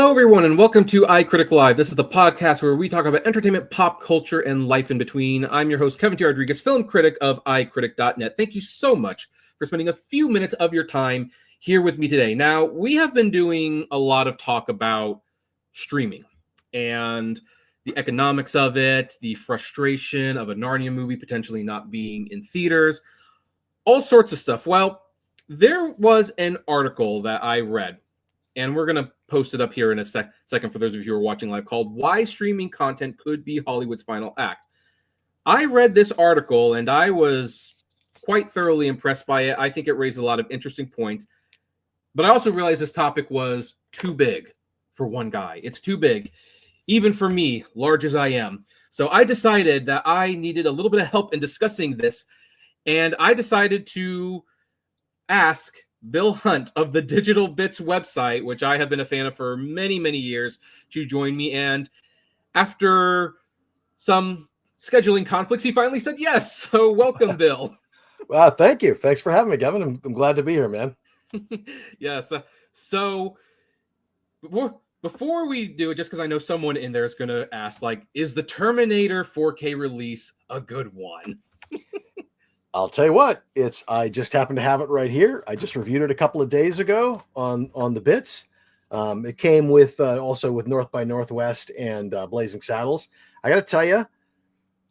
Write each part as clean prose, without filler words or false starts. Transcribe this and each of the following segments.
Hello, everyone, and welcome to iCritic Live. This is the podcast where we talk about entertainment, pop culture, and life in between. I'm your host, Kevin T. Rodriguez, film critic of iCritic.net. Thank you so much for spending a few minutes of your time here with me today. Now, we have been doing a lot of talk about streaming and the economics of it, the frustration of a Narnia movie potentially not being in theaters, all sorts of stuff. Well, there was an article that I read, and we're going to post it up here in a second for those of you who are watching live, called Why Streaming Content Could Be Hollywood's Final Act. I read this article, and I was quite thoroughly impressed by it. I think it raised a lot of interesting points. But I also realized this topic was too big for one guy. It's too big, even for me, large as I am. So I decided that I needed a little bit of help in discussing this, and I decided to ask Bill Hunt of the Digital Bits website, which I have been a fan of for many, many years, to join me. And after some scheduling conflicts, he finally said yes. So welcome, Bill. Well, thank you. Thanks for having me, Kevin. I'm glad to be here, man. Yes. So before we do it, just because I know someone in there is going to ask, like, is the Terminator 4K release a good one? I'll tell you what, I just happen to have it right here. I just reviewed it a couple of days ago on the bits. It came with also with North by Northwest and Blazing Saddles. I got to tell you,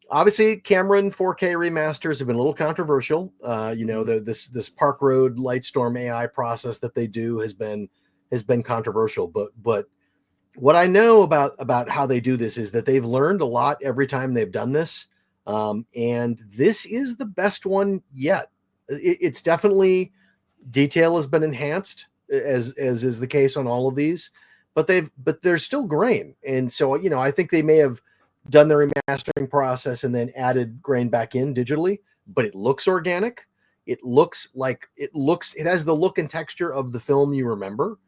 obviously Cameron 4K remasters have been a little controversial. This Park Road Lightstorm AI process that they do has been controversial. But what I know about how they do this is that they've learned a lot every time they've done this. And this is the best one yet. It's definitely, detail has been enhanced, as is the case on all of these, but there's still grain. And so, I think they may have done the remastering process and then added grain back in digitally, but it looks organic. It has the look and texture of the film you remember.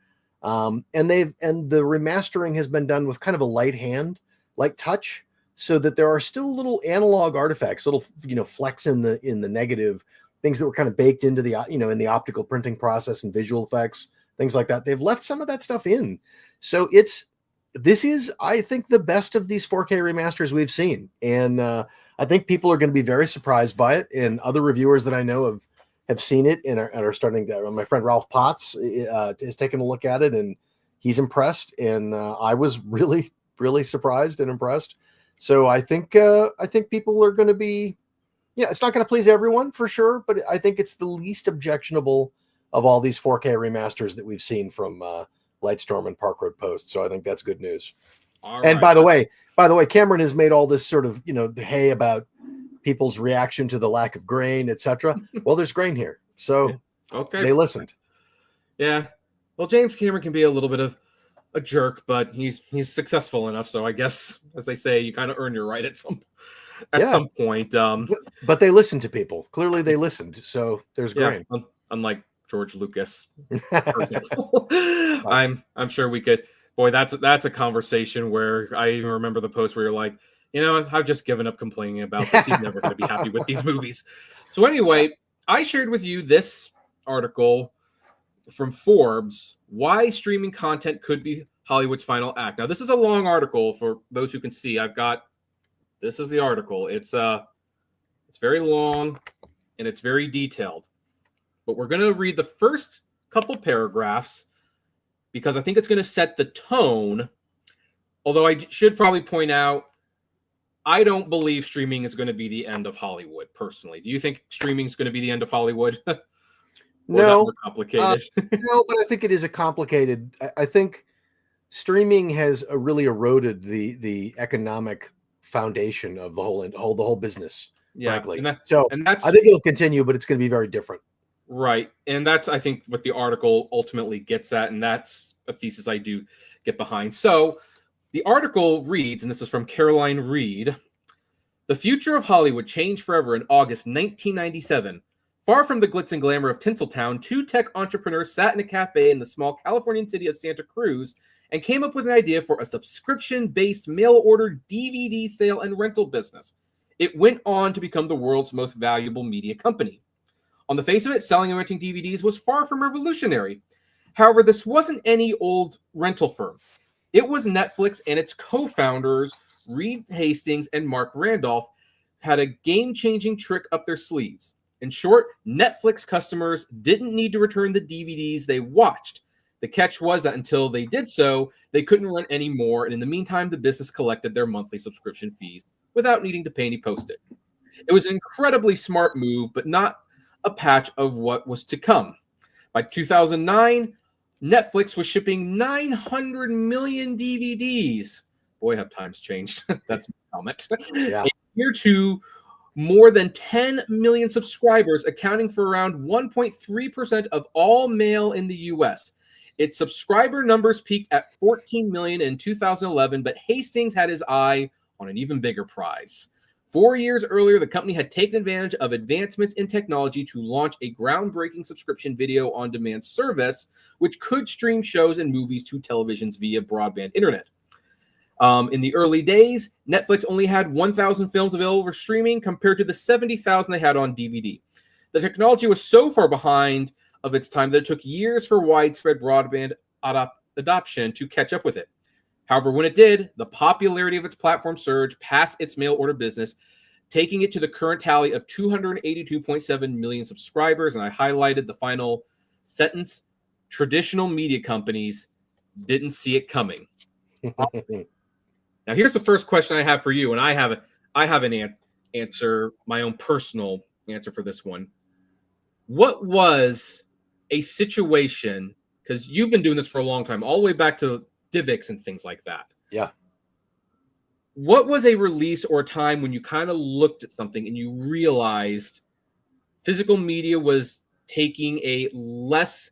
And the remastering has been done with kind of a light touch, so that there are still little analog artifacts, little flecks in the negative, things that were kind of baked into the in the optical printing process and visual effects, things like that. They've left some of that stuff in, so this is, I think, the best of these 4K remasters we've seen, and I think people are going to be very surprised by it. And other reviewers that I know have seen it and are starting to. My friend Ralph Potts is taking a look at it, and he's impressed, and I was really, really surprised and impressed. So I think people are going to be, it's not going to please everyone for sure, but I think it's the least objectionable of all these 4K remasters that we've seen from Lightstorm and Park Road Post. So I think that's good news. All and right. By the way, Cameron has made all this sort of, the hay about people's reaction to the lack of grain, etc. Well, there's grain here. So okay, they listened. Yeah. Well, James Cameron can be a little bit of a jerk, but he's successful enough, so I guess, as they say, you kind of earn your right at some point. But they listened to people. Clearly they listened, so there's grain. Unlike George Lucas, for example. I'm sure we could. Boy, that's a conversation where I even remember the post where you're like, I've just given up complaining about this. He's never going to be happy with these movies. So anyway, I shared with you this article from Forbes, Why Streaming Content Could Be Hollywood's Final Act. Now, this is a long article for those who can see. This is the article. It's very long and it's very detailed. But we're going to read the first couple paragraphs because I think it's going to set the tone. Although I should probably point out, I don't believe streaming is going to be the end of Hollywood, personally. Do you think streaming is going to be the end of Hollywood? No, complicated. No, but I think it is a complicated. I think streaming has really eroded the economic foundation of the whole business. Yeah, frankly. I think it'll continue, but it's going to be very different. Right, and that's, I think, what the article ultimately gets at, and that's a thesis I do get behind. So the article reads, and this is from Caroline Reed: "The future of Hollywood changed forever in August 1997. Far from the glitz and glamour of Tinseltown, two tech entrepreneurs sat in a cafe in the small Californian city of Santa Cruz and came up with an idea for a subscription-based mail-order DVD sale and rental business. It went on to become the world's most valuable media company. On the face of it, selling and renting DVDs was far from revolutionary. However, this wasn't any old rental firm. It was Netflix and its co-founders, Reed Hastings and Mark Randolph, had a game-changing trick up their sleeves. In short, Netflix customers didn't need to return the DVDs they watched. The catch was that until they did so, they couldn't rent any more, and in the meantime, the business collected their monthly subscription fees without needing to pay any postage. It was an incredibly smart move, but not a patch of what was to come. By 2009, Netflix was shipping 900 million DVDs. Boy, have times changed. That's my comment. Yeah. In year two, more than 10 million subscribers, accounting for around 1.3% of all mail in the US. Its subscriber numbers peaked at 14 million in 2011, but Hastings had his eye on an even bigger prize. 4 years earlier, the company had taken advantage of advancements in technology to launch a groundbreaking subscription video on demand service, which could stream shows and movies to televisions via broadband internet. In the early days, Netflix only had 1,000 films available for streaming compared to the 70,000 they had on DVD. The technology was so far behind of its time that it took years for widespread broadband adoption to catch up with it. However, when it did, the popularity of its platform surged past its mail order business, taking it to the current tally of 282.7 million subscribers. And I highlighted the final sentence: traditional media companies didn't see it coming. Now, here's the first question I have for you, and I have an answer, my own personal answer for this one. What was a situation, because you've been doing this for a long time, all the way back to DivX and things like that. Yeah. What was a release or a time when you kind of looked at something and you realized physical media was taking a less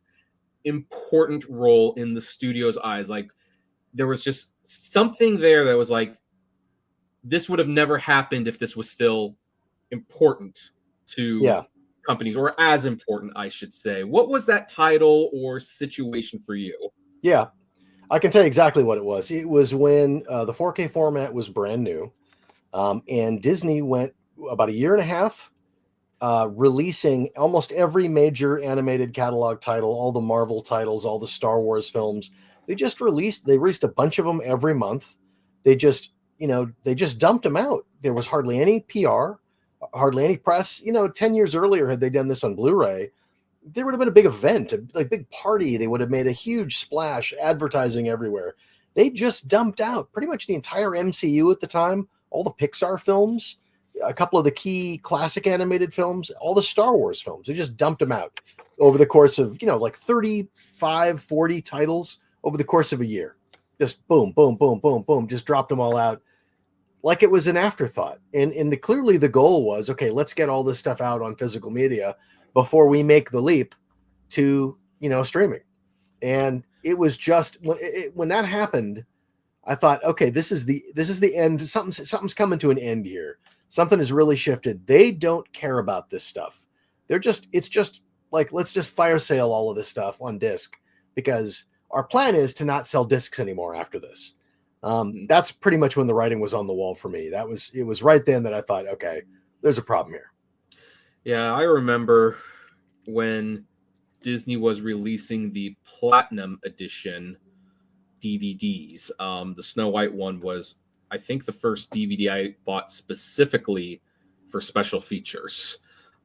important role in the studio's eyes? Like, there was just something there that was like, this would have never happened if this was still important to companies, or as important, I should say. What was that title or situation for you? Yeah, I can tell you exactly what it was. It was when the 4K format was brand new, and Disney went about a year and a half releasing almost every major animated catalog title, all the Marvel titles, all the Star Wars films. They released a bunch of them every month. They just dumped them out. There was hardly any PR, hardly any press. 10 years earlier, had they done this on Blu-ray, there would have been a big event, a big party. They would have made a huge splash, advertising everywhere. They just dumped out pretty much the entire MCU at the time, all the Pixar films, a couple of the key classic animated films, all the Star Wars films. They just dumped them out over the course of, like 35, 40 titles over the course of a year. Just boom, boom, boom, boom, boom, just dropped them all out like it was an afterthought. And clearly the goal was, okay, let's get all this stuff out on physical media before we make the leap to, streaming. And it was just, when that happened, I thought, okay, this is the end. Something's coming to an end here. Something has really shifted. They don't care about this stuff. It's just like, let's just fire sale all of this stuff on disc, because our plan is to not sell discs anymore after this. That's pretty much when the writing was on the wall for me. It was right then that I thought, okay, there's a problem here. Yeah, I remember when Disney was releasing the Platinum Edition DVDs. The Snow White one was, I think, the first DVD I bought specifically for special features.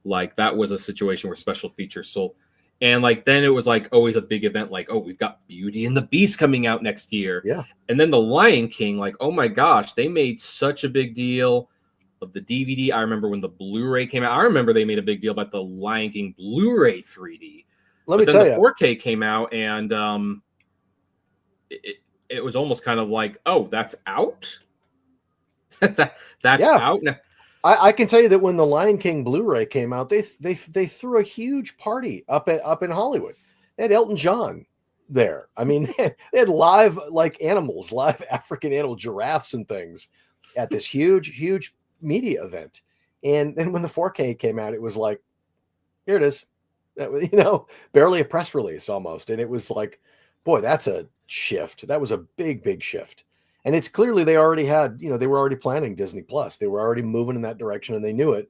Like, that was a situation where special features sold. And then it was always a big event, oh, we've got Beauty and the Beast coming out next year. Yeah. And then the Lion King, oh my gosh, they made such a big deal of the DVD. I remember when the Blu-ray came out. I remember they made a big deal about the Lion King Blu-ray 3D. Let me tell you, the 4K came out, and it was almost kind of like, oh, that's out? that's out now. I can tell you that when the Lion King Blu-ray came out, they threw a huge party up in Hollywood. They had Elton John there. I mean, they had live animals, live African animal giraffes and things at this huge media event. And then when the 4K came out, it was like, here it is. Barely a press release almost. And it was like, boy, that's a shift. That was a big shift. And it's clearly they already had, they were already planning Disney Plus. They were already moving in that direction, and they knew it.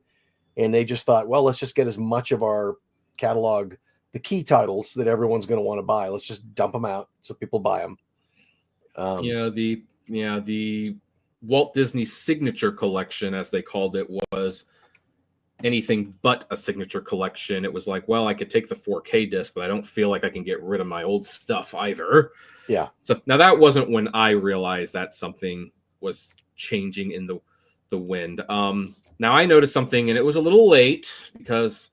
And they just thought, well, let's just get as much of our catalog, the key titles that everyone's going to want to buy. Let's just dump them out so people buy them. The Walt Disney Signature Collection, as they called it, was anything but a signature collection. It was like, well, I could take the 4K disc, but I don't feel like I can get rid of my old stuff either. Yeah. So now that wasn't when I realized that something was changing in the wind. Now I noticed something, and it was a little late because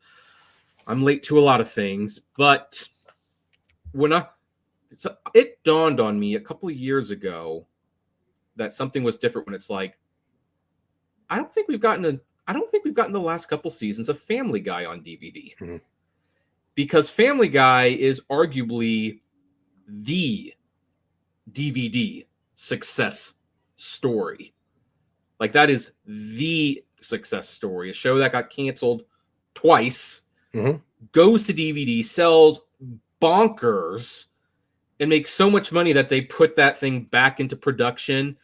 I'm late to a lot of things, but it dawned on me a couple of years ago that something was different when it's like, I don't think we've gotten the last couple seasons of Family Guy on DVD. Mm-hmm. Because Family Guy is arguably the DVD success story. Like, that is the success story. A show that got canceled twice, goes to DVD, sells bonkers, and makes so much money that they put that thing back into production,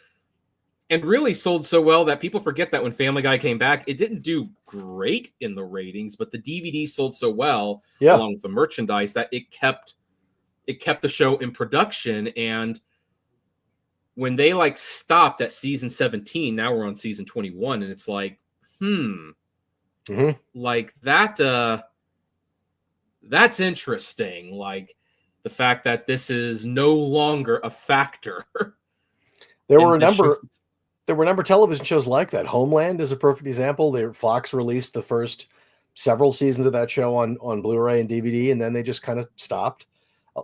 and really sold so well that people forget that when Family Guy came back, it didn't do great in the ratings, but the DVD sold so well, along with the merchandise, that it kept the show in production. And when they stopped at season 17, now we're on season 21, and it's like, like that, that's interesting. Like, the fact that this is no longer a factor. There were a number of television shows like that. Homeland is a perfect example. Fox released the first several seasons of that show on Blu-ray and DVD, and then they just kind of stopped.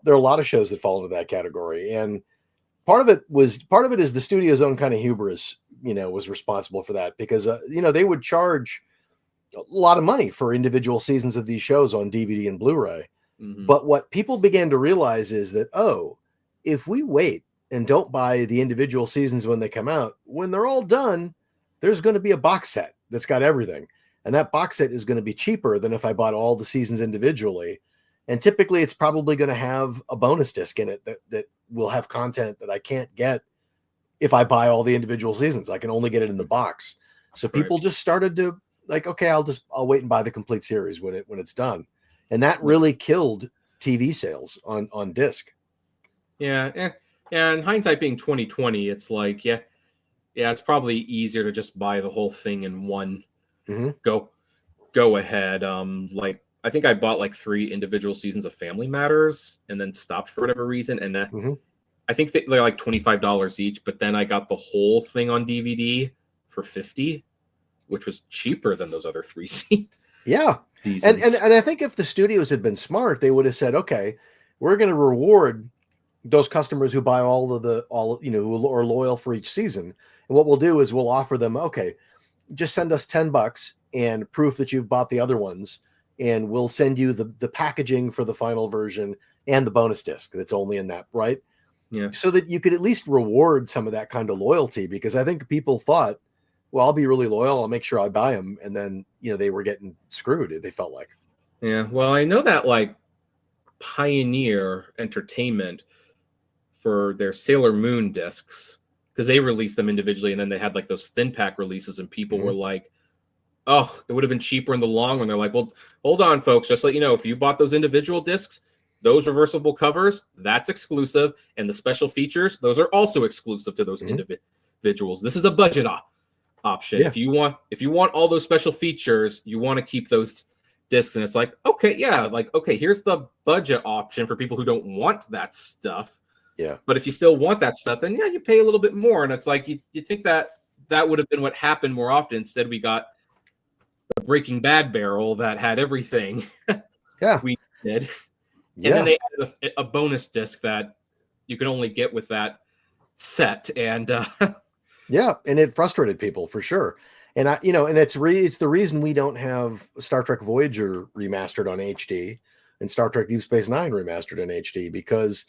There are a lot of shows that fall into that category, and part of it is the studio's own kind of hubris, was responsible for that, because they would charge a lot of money for individual seasons of these shows on DVD and Blu-ray. But what people began to realize is that, if we wait and don't buy the individual seasons when they come out, when they're all done, there's going to be a box set that's got everything. And that box set is going to be cheaper than if I bought all the seasons individually. And typically it's probably going to have a bonus disc in it that will have content that I can't get if I buy all the individual seasons. I can only get it in the box. So people just started to okay, I'll wait and buy the complete series when it's done. And that really killed TV sales on disc. Yeah. In hindsight being 2020, it's like, it's probably easier to just buy the whole thing in one go ahead. I think I bought 3 individual seasons of Family Matters and then stopped for whatever reason. And I think they're $25 each, but then I got the whole thing on DVD for $50, which was cheaper than those other 3 seasons. Yeah. And I think if the studios had been smart, they would have said, okay, we're going to reward those customers who buy who are loyal for each season. And what we'll do is we'll offer them, okay, just send us $10 and proof that you've bought the other ones, and we'll send you the packaging for the final version and the bonus disc that's only in that, right? Yeah. So that you could at least reward some of that kind of loyalty, because I think people thought, well, I'll be really loyal, I'll make sure I buy them, and then they were getting screwed, they felt like. Yeah, well, I know that Pioneer Entertainment, for their Sailor Moon discs, because they released them individually, and then they had those thin pack releases, and people were like, oh, it would have been cheaper in the long run. They're like, well, hold on, folks, just let you know, if you bought those individual discs, those reversible covers, that's exclusive, and the special features, those are also exclusive to those individuals. This is a budget option. If you want all those special features, you want to keep those discs. And it's like, okay, here's the budget option for people who don't want that stuff. Yeah. But if you still want that stuff, then you pay a little bit more. And it's like, you think that would have been what happened more often. Instead, we got the Breaking Bad barrel that had everything. We did. And then they added a bonus disc that you can only get with that set. And yeah, and it frustrated people for sure. And it's the reason we don't have Star Trek Voyager remastered on HD and Star Trek Deep Space Nine remastered in HD, because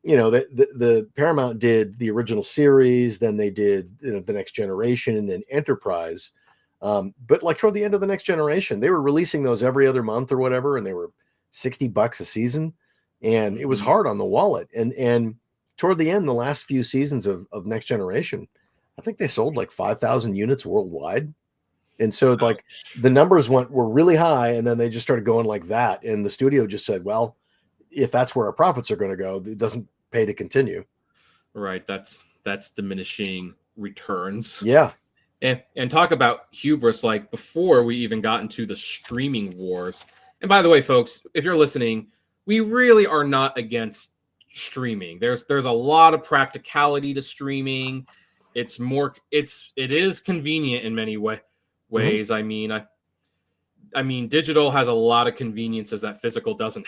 the Paramount did the original series, then they did the Next Generation, and then Enterprise. But toward the end of the Next Generation, they were releasing those every other month or whatever, and they were $60 a season, and it was hard on the wallet. And toward the end, the last few seasons of Next Generation, I think they sold 5,000 units worldwide. And so the numbers were really high, and then they just started going like that. And the studio just said, well, if that's where our profits are going to go, it doesn't pay to continue. Right. That's diminishing returns. Yeah. And talk about hubris, like before we even got into the streaming wars. And by the way, folks, if you're listening, we really are not against streaming. There's a lot of practicality to streaming. It is convenient in many ways. I mean, digital has a lot of conveniences that physical doesn't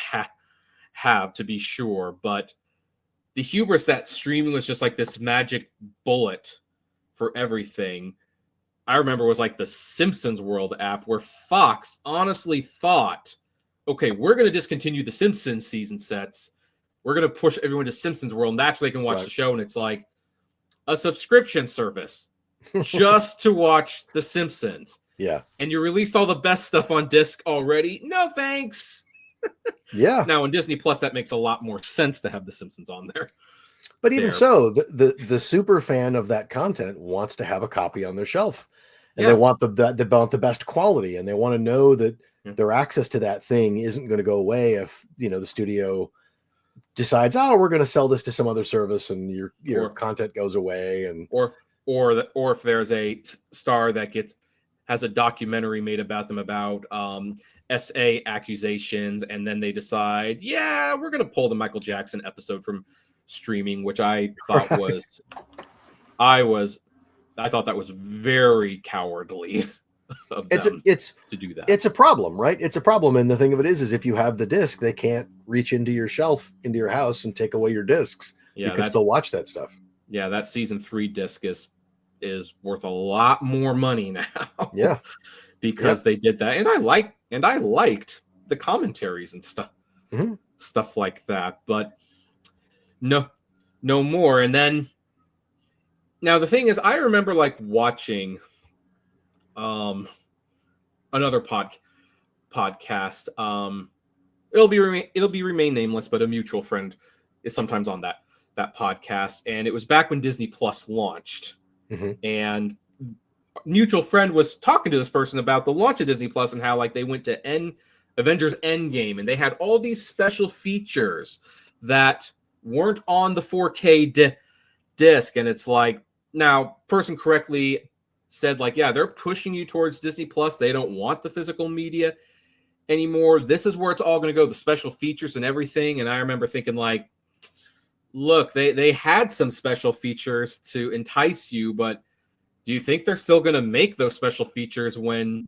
have, to be sure. But the hubris that streaming was just like this magic bullet for everything. I remember was like the Simpsons World app where Fox honestly thought, okay, we're going to discontinue the Simpsons season sets. We're going to push everyone to Simpsons World, and that's where they can watch the show. And it's like a subscription service just to watch the Simpsons. Yeah. And you released all the best stuff on disc already. No, thanks. Yeah. Now on Disney Plus, that makes a lot more sense to have the Simpsons on there. But even so, the super fan of that content wants to have a copy on their shelf, and they want the best quality, and they want to know that their access to that thing isn't going to go away if the studio decides, oh, we're going to sell this to some other service, and your content goes away, and or if there's a star that has a documentary made about them about SA accusations, and then they decide, yeah, we're going to pull the Michael Jackson episode from streaming, which I thought I thought that was very cowardly of them to do that. It's a problem, right? It's a problem. And the thing of it is if you have the disc, they can't reach into your shelf, into your house and take away your discs. You can still watch that stuff. Yeah. That season 3 disc is worth a lot more money now. Yeah. Because they did that. And I liked the commentaries and stuff like that, but no more. And then now the thing is, I remember like watching another podcast. It'll be remain nameless, but a mutual friend is sometimes on that podcast, and it was back when Disney Plus launched. And mutual friend was talking to this person about the launch of Disney Plus and how like they went to Avengers Endgame, and they had all these special features that weren't on the 4K disc. And it's like, now person correctly said like, yeah, they're pushing you towards Disney Plus. They don't want the physical media anymore. This is where it's all going to go, the special features and everything. And I remember thinking like, look, they had some special features to entice you, but do you think they're still going to make those special features when,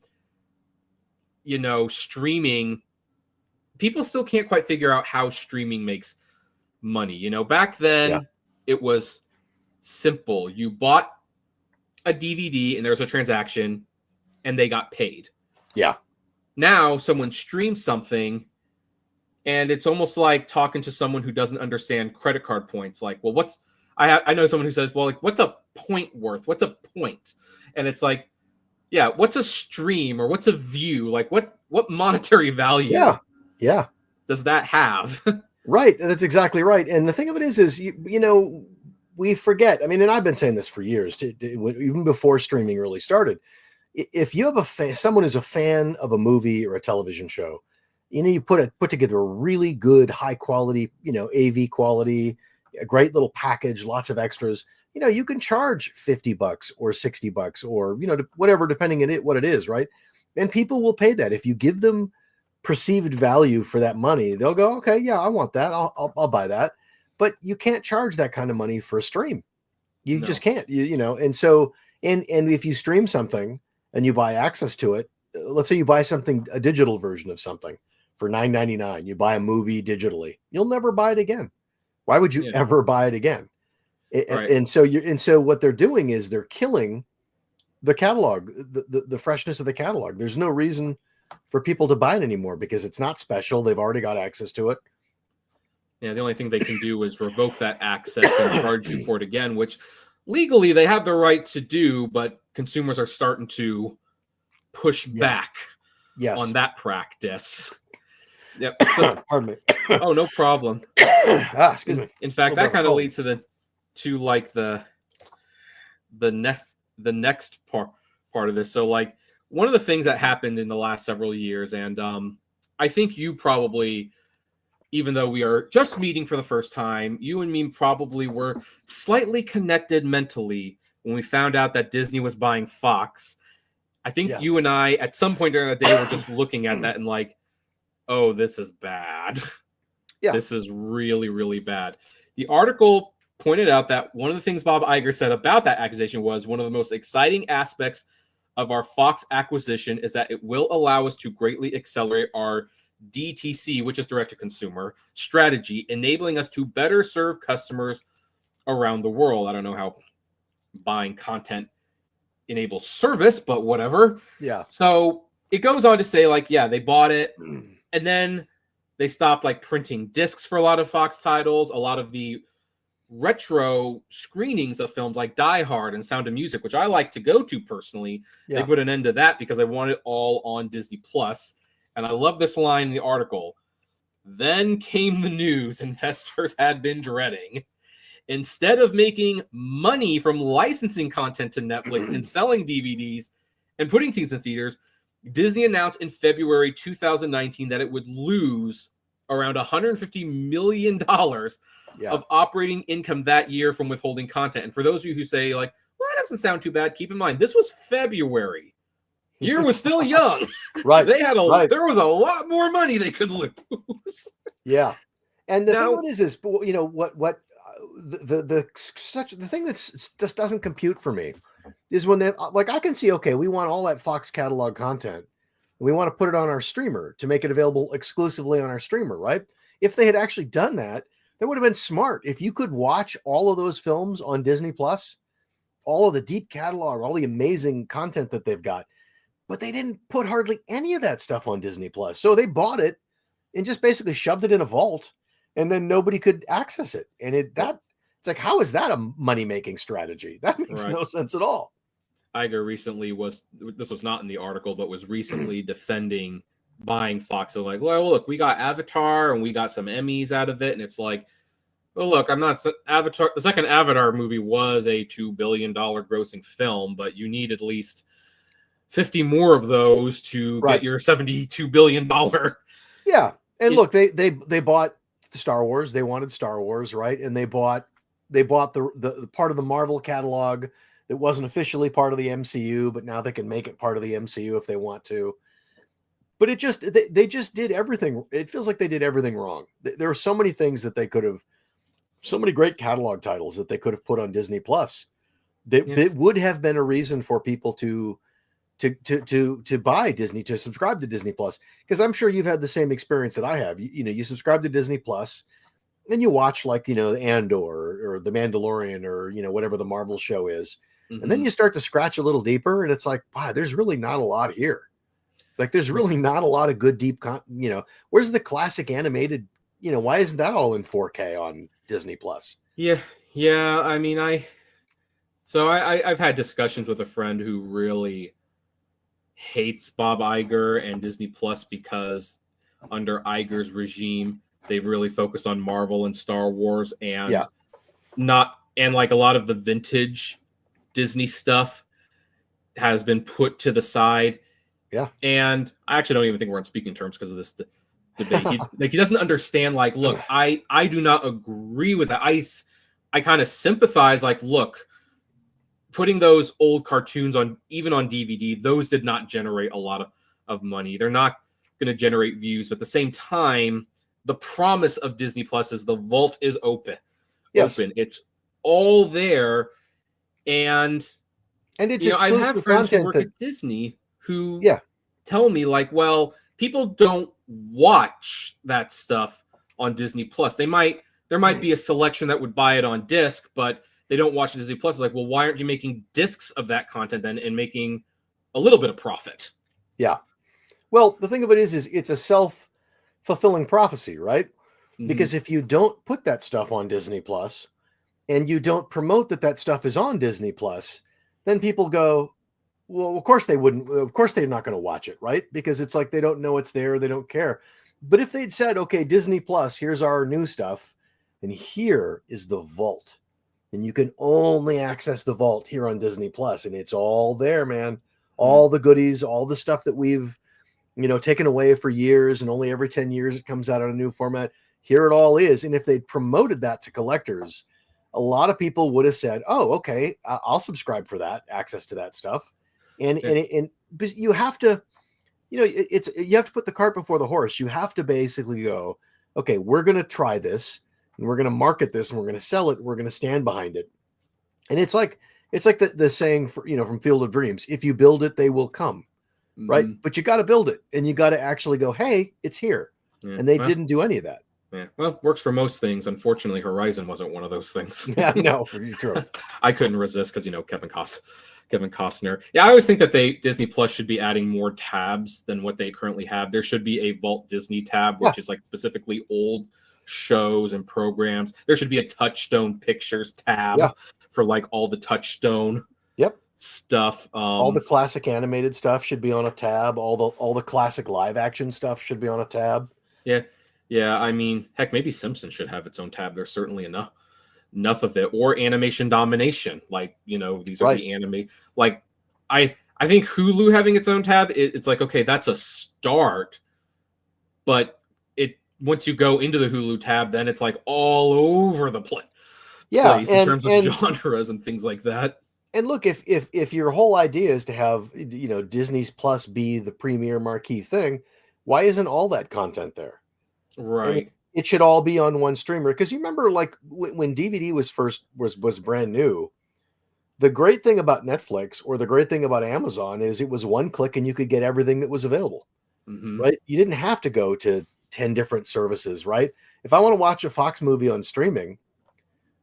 streaming, people still can't quite figure out how streaming makes money. Back then it was simple. You bought a DVD and there was a transaction and they got paid. Yeah. Now someone streams something and it's almost like talking to someone who doesn't understand credit card points. Like, well, I know someone who says, well, like, what's a point worth? What's a point? And it's like, yeah, what's a stream or what's a view? Like what monetary value does that have? Right. That's exactly right. And the thing of it is we forget. I mean, and I've been saying this for years, even before streaming really started. If you have someone who's a fan of a movie or a television show, you put together a really good, high quality, AV quality, a great little package, lots of extras. You can charge $50 or $60 or whatever, depending on what it is, right? And people will pay that. If you give them perceived value for that money, they'll go, okay, yeah, I want that. I'll buy that. But you can't charge that kind of money for a stream. You just can't, And so, and if you stream something and you buy access to it, let's say you buy a digital version of something for $9.99, you buy a movie digitally, you'll never buy it again. Why would you ever buy it again? Right. And so what they're doing is they're killing the catalog, the freshness of the catalog. There's no reason for people to buy it anymore because it's not special. They've already got access to it. Yeah, the only thing they can do is revoke that access and charge you for it again, which legally they have the right to do, but consumers are starting to push back on that practice. Yep. So, pardon me. Oh, no problem. Excuse me. In fact, that kind of leads to the next part of this. So like one of the things that happened in the last several years, and I think you probably even though we are just meeting for the first time, you and me probably were slightly connected mentally when we found out that Disney was buying Fox. I think you and I, at some point during the day, were just looking at that and like, oh, this is bad. Yeah. This is really, really bad. The article pointed out that one of the things Bob Iger said about that accusation was one of the most exciting aspects of our Fox acquisition is that it will allow us to greatly accelerate our DTC, which is direct-to-consumer, strategy, enabling us to better serve customers around the world. I don't know how buying content enables service, but whatever. Yeah. So it goes on to say, like, yeah, they bought it, and then they stopped, like, printing discs for a lot of Fox titles. A lot of the retro screenings of films like Die Hard and Sound of Music, which I like to go to personally, they put an end to that because they want it all on Disney Plus. And I love this line in the article. Then came the news investors had been dreading. Instead of making money from licensing content to Netflix and selling DVDs and putting things in theaters, Disney announced in February 2019 that it would lose around $150 million of operating income that year from withholding content. And for those of you who say, like, well, that doesn't sound too bad, keep in mind, this was February. Year was still young. Right. They had there was a lot more money they could lose. Yeah. And the thing is, you know, the thing that's just doesn't compute for me is when they, like, I can see, okay, we want all that Fox catalog content. We want to put it on our streamer to make it available exclusively on our streamer, right? If they had actually done that, that would have been smart. If you could watch all of those films on Disney Plus, all of the deep catalog, all the amazing content that they've got, but they didn't put hardly any of that stuff on Disney Plus. So they bought it and just basically shoved it in a vault, and then nobody could access it. And it's like, how is that a money-making strategy? That makes no sense at all. Iger recently this was not in the article, but was recently defending buying Fox. So like, well, look, we got Avatar and we got some Emmys out of it. And it's like, well, look, the second Avatar movie was a $2 billion grossing film, but you need at least 50 more of those to get your $72 billion. Yeah. And look, they bought Star Wars. They wanted Star Wars, right? And they bought the part of the Marvel catalog that wasn't officially part of the MCU, but now they can make it part of the MCU if they want to. But they just did everything. It feels like they did everything wrong. There are so many things that they could have, so many great catalog titles that they could have put on Disney Plus. That would have been a reason for people to buy Disney, to subscribe to Disney Plus. Because I'm sure you've had the same experience that I have. You subscribe to Disney Plus and you watch, like, Andor or The Mandalorian or, whatever the Marvel show is. Mm-hmm. And then you start to scratch a little deeper and it's like, wow, there's really not a lot here. Like, there's really not a lot of good, deep, where's the classic animated, why isn't that all in 4K on Disney Plus? Yeah. I mean, I've had discussions with a friend who really hates Bob Iger and Disney Plus because under Iger's regime, they've really focused on Marvel and Star Wars and like a lot of the vintage Disney stuff has been put to the side. Yeah. And I actually don't even think we're on speaking terms because of this debate. He doesn't understand, like, look, I do not agree with that. I kind of sympathize, like, look, putting those old cartoons even on DVD, those did not generate a lot of money. They're not going to generate views, but at the same time, the promise of Disney Plus is the vault is open. Yes. It's all there. And it's I have friends who work at Disney who tell me, like, well, people don't watch that stuff on Disney Plus. There might be a selection that would buy it on disc, but they don't watch Disney Plus. It's like, well, why aren't you making discs of that content then and making a little bit of profit? Yeah. Well, the thing of it is it's a self-fulfilling prophecy, right? Mm-hmm. Because if you don't put that stuff on Disney Plus and you don't promote that stuff is on Disney Plus, then people go, well, of course they wouldn't. Of course they're not going to watch it, right? Because it's like they don't know it's there. They don't care. But if they'd said, okay, Disney Plus, here's our new stuff, and here is the vault, and you can only access the vault here on Disney Plus, and it's all there, man. All the goodies, all the stuff that we've, taken away for years, and only every 10 years it comes out in a new format. here it all is. And if they'd promoted that to collectors, a lot of people would have said, oh, okay, I'll subscribe for that, access to that stuff. But you have to, you have to put the cart before the horse. You have to basically go, okay, we're going to try this and we're going to market this and we're going to sell it. We're going to stand behind it. And it's like the saying from Field of Dreams, if you build it, they will come. Mm-hmm. Right. But you got to build it and you got to actually go, hey, it's here. Yeah. And they didn't do any of that. Yeah. Well, works for most things. Unfortunately, Horizon wasn't one of those things. Yeah, no, for sure. I couldn't resist because, Kevin Costner. Yeah, I always think that Disney Plus should be adding more tabs than what they currently have. There should be a Vault Disney tab, which is like specifically old shows and programs. There should be a Touchstone Pictures tab for like all the Touchstone stuff. All the classic animated stuff should be on a tab. All the classic live action stuff should be on a tab. Yeah. I mean, heck, maybe Simpsons should have its own tab. There's certainly enough of it, or Animation Domination. Like, these are the anime. Like, I think Hulu having its own tab, it's like, okay, that's a start, but once you go into the Hulu tab, then it's like all over the place. Yeah, in terms of genres and things like that. And look, if your whole idea is to have Disney's Plus be the premier marquee thing, why isn't all that content there? Right. I mean, it should all be on one streamer, because you remember, like when DVD was brand new, the great thing about Netflix or the great thing about Amazon is it was one click and you could get everything that was available. Mm-hmm. Right? You didn't have to go to 10 different services, right? If I want to watch a Fox movie on streaming,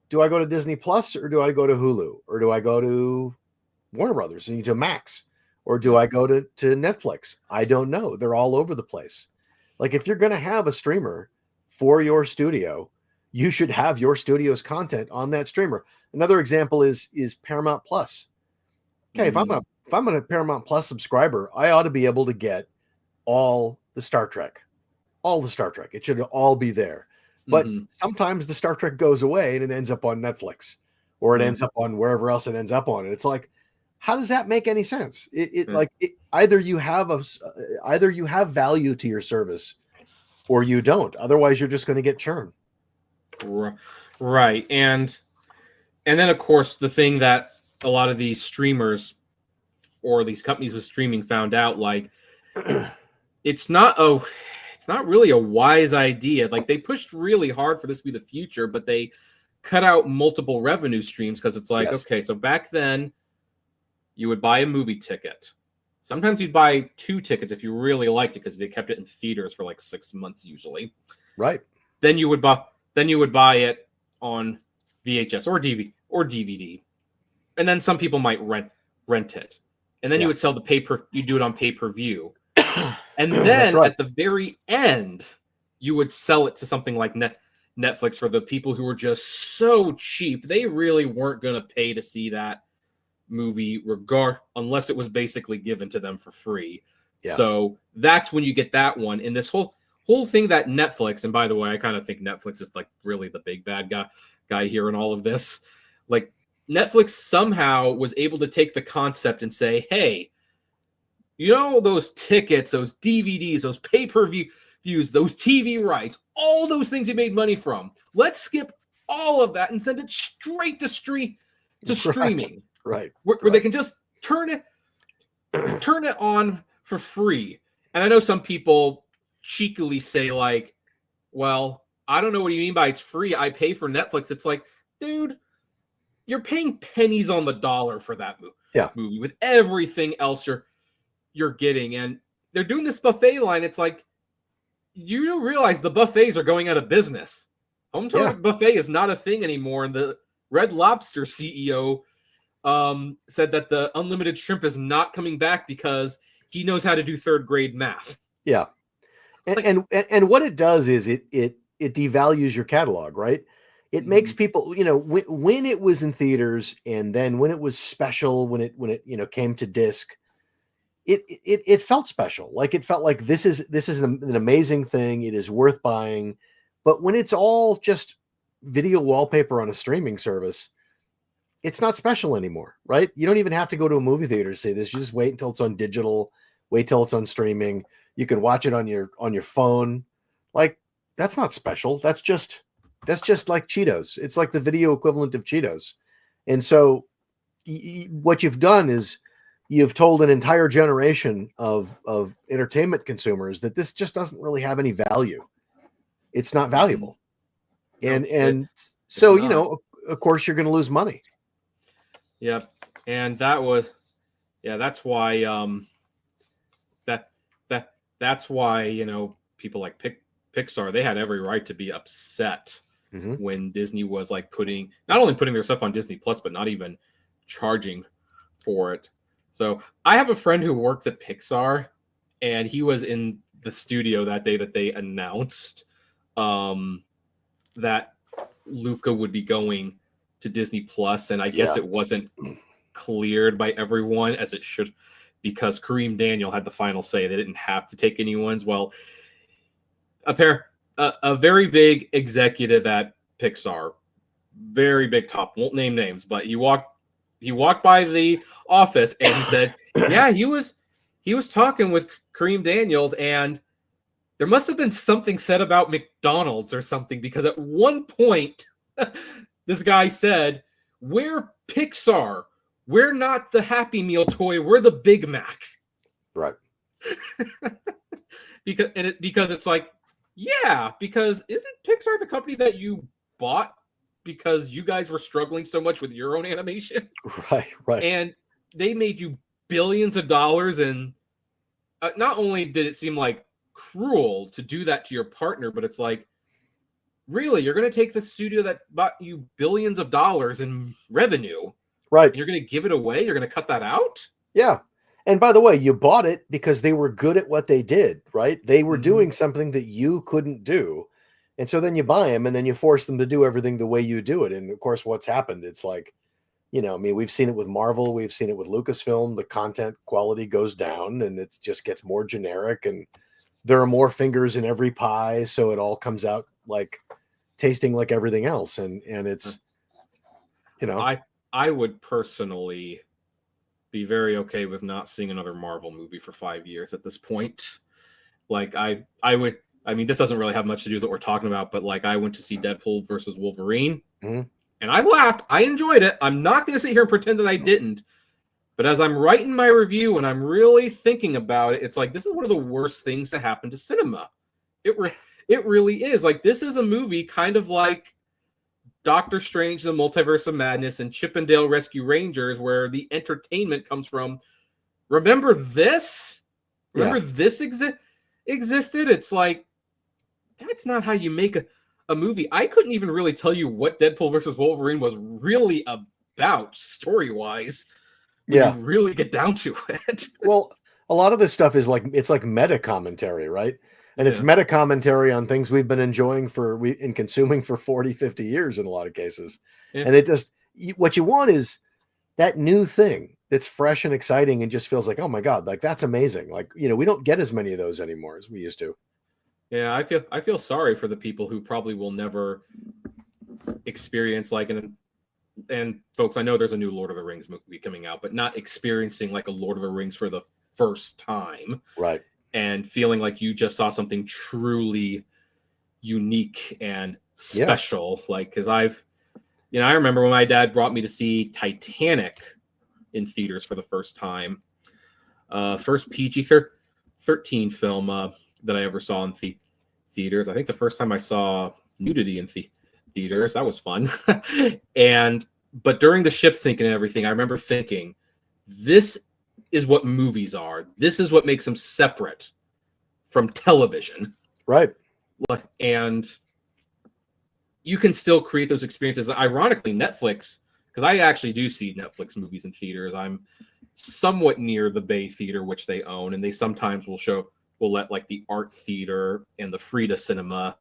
do I go to Disney Plus or do I go to Hulu or do I go to Warner Brothers and to Max or do I go to Netflix? I don't know. They're all over the place. Like, if you're going to have a streamer for your studio, you should have your studio's content on that streamer. Another example is Paramount Plus. Okay, if I'm a Paramount Plus subscriber, I ought to be able to get all the Star Trek. It should all be there. But sometimes the Star Trek goes away and it ends up on Netflix or it ends up on wherever else it ends up on. And it's like, how does that make any sense? Either you have value to your service or you don't. Otherwise, you're just going to get churn. Right. And then, of course, the thing that a lot of these streamers or these companies with streaming found out, like, it's not really a wise idea. Like, they pushed really hard for this to be the future, but they cut out multiple revenue streams because it's like, okay, so back then you would buy a movie ticket. Sometimes you'd buy 2 tickets if you really liked it because they kept it in theaters for like 6 months usually. Right. Then you would buy it on VHS or DVD. And then some people might rent it. And then you would sell you do it on pay-per-view. And then at the very end, you would sell it to something like Netflix for the people who were just so cheap. They really weren't going to pay to see that movie unless it was basically given to them for free. Yeah. So that's when you get that one. And this whole thing that Netflix, and by the way, I kind of think Netflix is like really the big bad guy here in all of this. Like, Netflix somehow was able to take the concept and say, hey, those tickets, those DVDs, those pay-per-views, those TV rights, all those things you made money from, let's skip all of that and send it straight to streaming. Right. Where they can just turn it on for free. And I know some people cheekily say, like, well, I don't know what you mean by it's free. I pay for Netflix. It's like, dude, you're paying pennies on the dollar for that movie with everything else you're getting. And they're doing this buffet line. It's like, you don't realize the buffets are going out of business. Home target buffet is not a thing anymore. And the Red Lobster CEO said that the unlimited shrimp is not coming back because he knows how to do 3rd grade math. Yeah. And what it does is it devalues your catalog, right? It makes people, when it was in theaters and then when it was special, when it came to disc, it felt special. Like, it felt like this is an amazing thing. It is worth buying. But when it's all just video wallpaper on a streaming service, it's not special anymore, right? You don't even have to go to a movie theater to see this. You just wait until it's on digital, wait till it's on streaming. You can watch it on your phone. Like, that's not special. That's just like Cheetos. It's like the video equivalent of Cheetos. And so what you've done is you've told an entire generation of entertainment consumers that this just doesn't really have any value. It's not valuable. And so, you know, of course you're going to lose money. Yep. And that's why that's why, you know, people like Pixar, they had every right to be upset when Disney was like not only putting their stuff on Disney Plus, but not even charging for it. So I have a friend who worked at Pixar, and he was in the studio that day that they announced that Luca would be going to Disney Plus, and I guess it wasn't cleared by everyone as it should, because Kareem Daniel had the final say. They didn't have to take anyone's. Well, a very big executive at Pixar, very big top, won't name names, but he walked by the office and he said, yeah, he was talking with Kareem Daniels, and there must have been something said about McDonald's or something, because at one point this guy said, we're Pixar. We're not the Happy Meal toy. We're the Big Mac. Right. because it's like, yeah, because isn't Pixar the company that you bought because you guys were struggling so much with your own animation? Right. And they made you billions of dollars, and not only did it seem like cruel to do that to your partner, but it's like, really, you're going to take the studio that bought you billions of dollars in revenue, right? And you're going to give it away? You're going to cut that out? Yeah. And by the way, you bought it because they were good at what they did, right? They were doing something that you couldn't do. And so then you buy them, and then you force them to do everything the way you do it. And of course, what's happened, it's like, you know, I mean, we've seen it with Marvel, we've seen it with Lucasfilm. The content quality goes down, and it just gets more generic, and there are more fingers in every pie. So it all comes out like tasting like everything else. And it's, you know, I would personally be very okay with not seeing another Marvel movie for 5 years at this point. Like I mean, this doesn't really have much to do with what we're talking about, but like I went to see Deadpool versus Wolverine, and I laughed. I enjoyed it. I'm not going to sit here and pretend that I didn't. But as I'm writing my review and I'm really thinking about it, it's like, this is one of the worst things to happen to cinema. It really is. Like, this is a movie kind of like Doctor Strange, the Multiverse of Madness, and Chip and Dale Rescue Rangers, where the entertainment comes from, remember this? Remember this existed? It's like, that's not how you make a movie. I couldn't even really tell you what Deadpool versus Wolverine was really about story-wise. You really get down to it. Well, a lot of this stuff is like, it's like meta commentary, right? And it's meta commentary on things we've been enjoying and consuming for 40, 50 years in a lot of cases. And it just, what you want is that new thing that's fresh and exciting and just feels like, oh my God, like that's amazing. Like, you know, we don't get as many of those anymore as we used to. Yeah, I feel sorry for the people who probably will never experience like and folks, I know there's a new Lord of the Rings movie coming out, but not experiencing like a Lord of the Rings for the first time. Right. And feeling like you just saw something truly unique and special. Like, because I remember when my dad brought me to see Titanic in theaters for the first time. First PG-13 film that I ever saw in theaters. I think the first time I saw nudity in theaters, that was fun. But during the ship sinking and everything, I remember thinking, this is what movies are. This is what makes them separate from television. Right. And you can still create those experiences. Ironically, Netflix, because I actually do see Netflix movies in theaters. I'm somewhat near the Bay Theater, which they own, and they sometimes will let like the Art Theater and the Frida Cinema,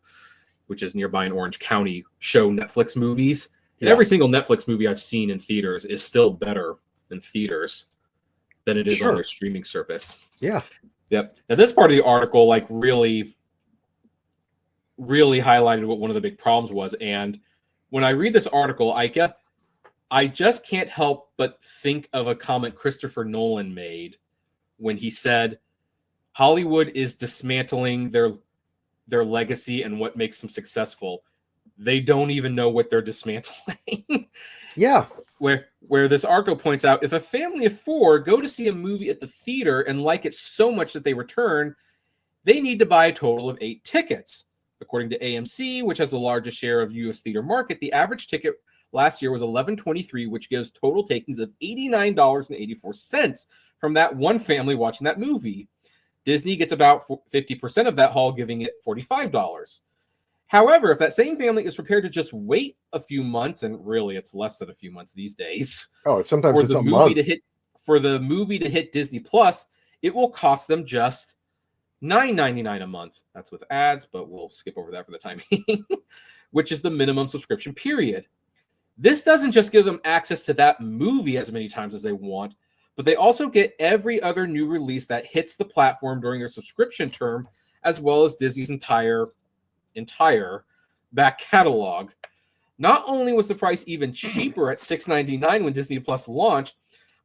which is nearby in Orange County, show Netflix movies. And every single Netflix movie I've seen in theaters is still better in theaters than it is on their streaming service. Yeah. Yep. Now this part of the article like really highlighted what one of the big problems was. And when I read this article, I just can't help but think of a comment Christopher Nolan made when he said Hollywood is dismantling their legacy and what makes them successful, they don't even know what they're dismantling. Yeah. Where this article points out, if a family of 4 go to see a movie at the theater and like it so much that they return, they need to buy a total of 8 tickets. According to AMC, which has the largest share of U.S. theater market, the average ticket last year was $11.23, which gives total takings of $89.84 from that one family watching that movie. Disney gets about 50% of that haul, giving it $45. However, if that same family is prepared to just wait a few months, and really it's less than a few months these days, Sometimes it's a month. For the movie to hit Disney Plus, it will cost them just $9.99 a month. That's with ads, but we'll skip over that for the time being, which is the minimum subscription period. This doesn't just give them access to that movie as many times as they want, but they also get every other new release that hits the platform during their subscription term, as well as Disney's entire back catalog. Not only was the price even cheaper at $6.99 when Disney Plus launched,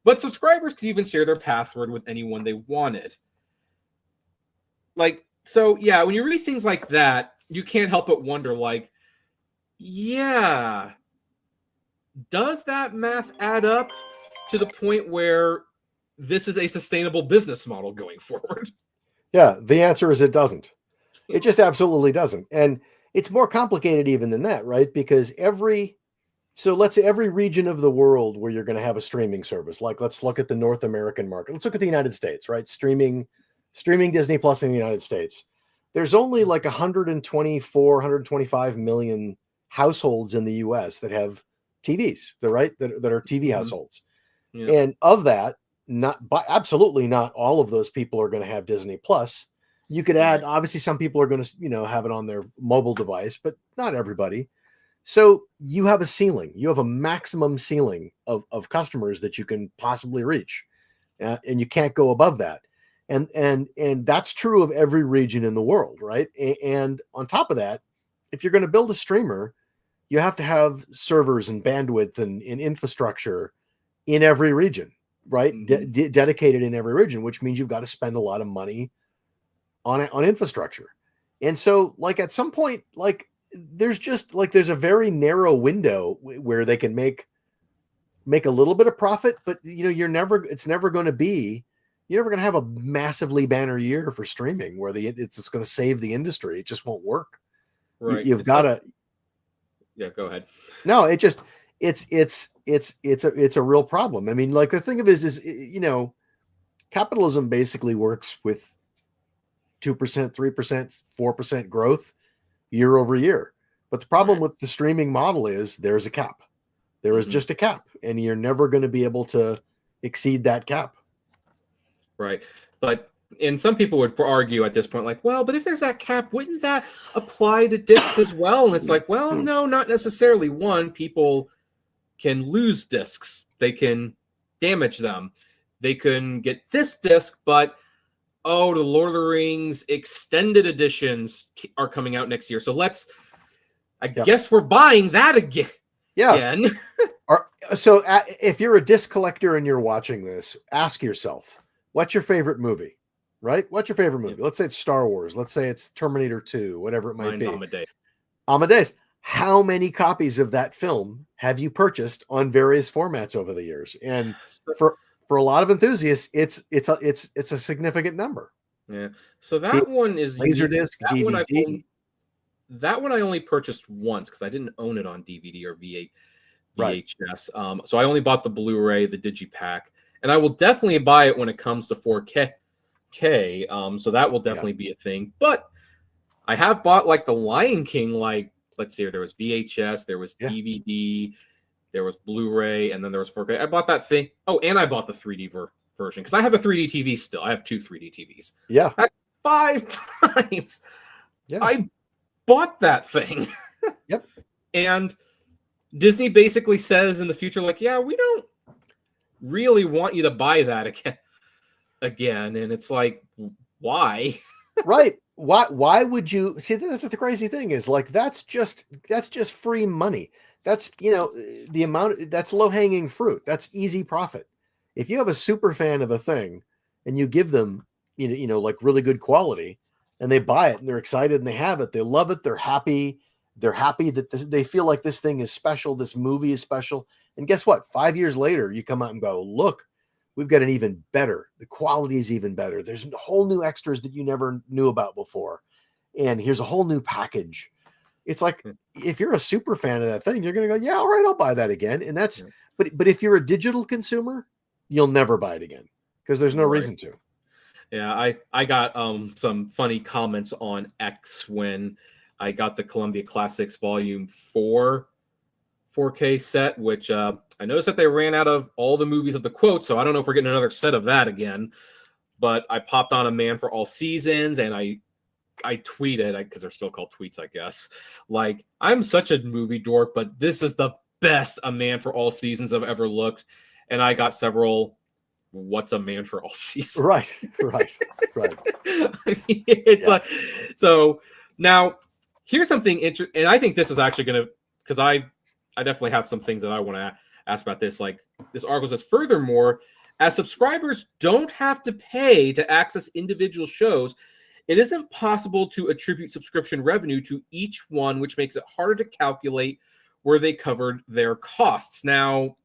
but subscribers could even share their password with anyone they wanted. So yeah, when you read things like that, you can't help but wonder, yeah, does that math add up to the point where this is a sustainable business model going forward? Yeah, the answer is it doesn't. It just absolutely doesn't. And it's more complicated even than that, right? Because let's say every region of the world where you're going to have a streaming service, let's look at the North American market. Let's look at the United States, right? Streaming Disney Plus in the United States. There's only 124, 125 million households in the US that have TVs, that are TV households. Yeah. And of that, absolutely not all of those people are going to have Disney Plus. You could add, obviously some people are going to, have it on their mobile device, but not everybody. So you have a ceiling, you have a maximum ceiling of customers that you can possibly reach. And you can't go above that. And that's true of every region in the world, right? And on top of that, if you're going to build a streamer, you have to have servers and bandwidth and infrastructure in every region, right? Mm-hmm. Dedicated in every region, which means you've got to spend a lot of money on infrastructure. And so at some point, there's a very narrow window where they can make a little bit of profit, but you're never going to have a massively banner year for streaming where it's going to save the industry. It just won't work. Right. You've got to. Yeah, go ahead. No, it's a real problem. I mean, the thing of it is capitalism basically works with 2%, 3%, 4% growth year over year. But the problem with the streaming model is there's a cap. There is just a cap, and you're never going to be able to exceed that cap. Right. And some people would argue at this point, but if there's that cap, wouldn't that apply to discs as well? And it's no, not necessarily. One, people can lose discs. They can damage them. They can get this disc, but the Lord of the Rings extended editions are coming out next year. So I guess we're buying that again. Yeah. Again. So if you're a disc collector and you're watching this, ask yourself, what's your favorite movie? Right? What's your favorite movie? Let's say it's Star Wars. Let's say it's Terminator 2, whatever it might be. Amadeus. How many copies of that film have you purchased on various formats over the years? And for a lot of enthusiasts, it's a significant number. Yeah. So that one is Laserdisc, DVD. That one I only purchased once because I didn't own it on DVD or VHS. Right. So I only bought the Blu-ray, the Digipack, and I will definitely buy it when it comes to 4K. So that will definitely be a thing. But I have bought the Lion King. Let's see here, there was VHS, there was DVD, there was Blu-ray, and then there was 4K. I bought that thing. Oh, and I bought the 3D version because I have a 3D TV still. I have 2 3D TVs. Yeah. That's 5 times. Yeah. I bought that thing. Yep. And Disney basically says in the future, we don't really want you to buy that again. And it's why? Right. Why would you see? That's the crazy thing is that's just free money. That's the amount, that's low hanging fruit. That's easy profit. If you have a super fan of a thing and you give them really good quality, and they buy it and they're excited and they have it. They love it. They're happy. They're happy that they feel like this thing is special. This movie is special. And guess what? 5 years later, you come out and go, look, we've got an even better. The quality is even better. There's whole new extras that you never knew about before. And here's a whole new package. It's like, if you're a super fan of that thing, you're going to go, yeah, all right, I'll buy that again. And that's, but if you're a digital consumer, you'll never buy it again because there's no reason to. Yeah, I got some funny comments on X when I got the Columbia Classics Volume 4 4K set, which I noticed that they ran out of all the movies of the quote, so I don't know if we're getting another set of that again. But I popped on A Man for All Seasons, and I tweeted, because they're still called tweets, I guess, like, I'm such a movie dork, but this is the best A Man for All Seasons I've ever looked. And I got several, what's A Man for All Seasons? Right. It's like, so now here's something interesting, and I think this is actually going to, because I definitely have some things that I want to ask about this. Like, this article says, furthermore, as subscribers don't have to pay to access individual shows, it isn't possible to attribute subscription revenue to each one, which makes it harder to calculate where they covered their costs. Now,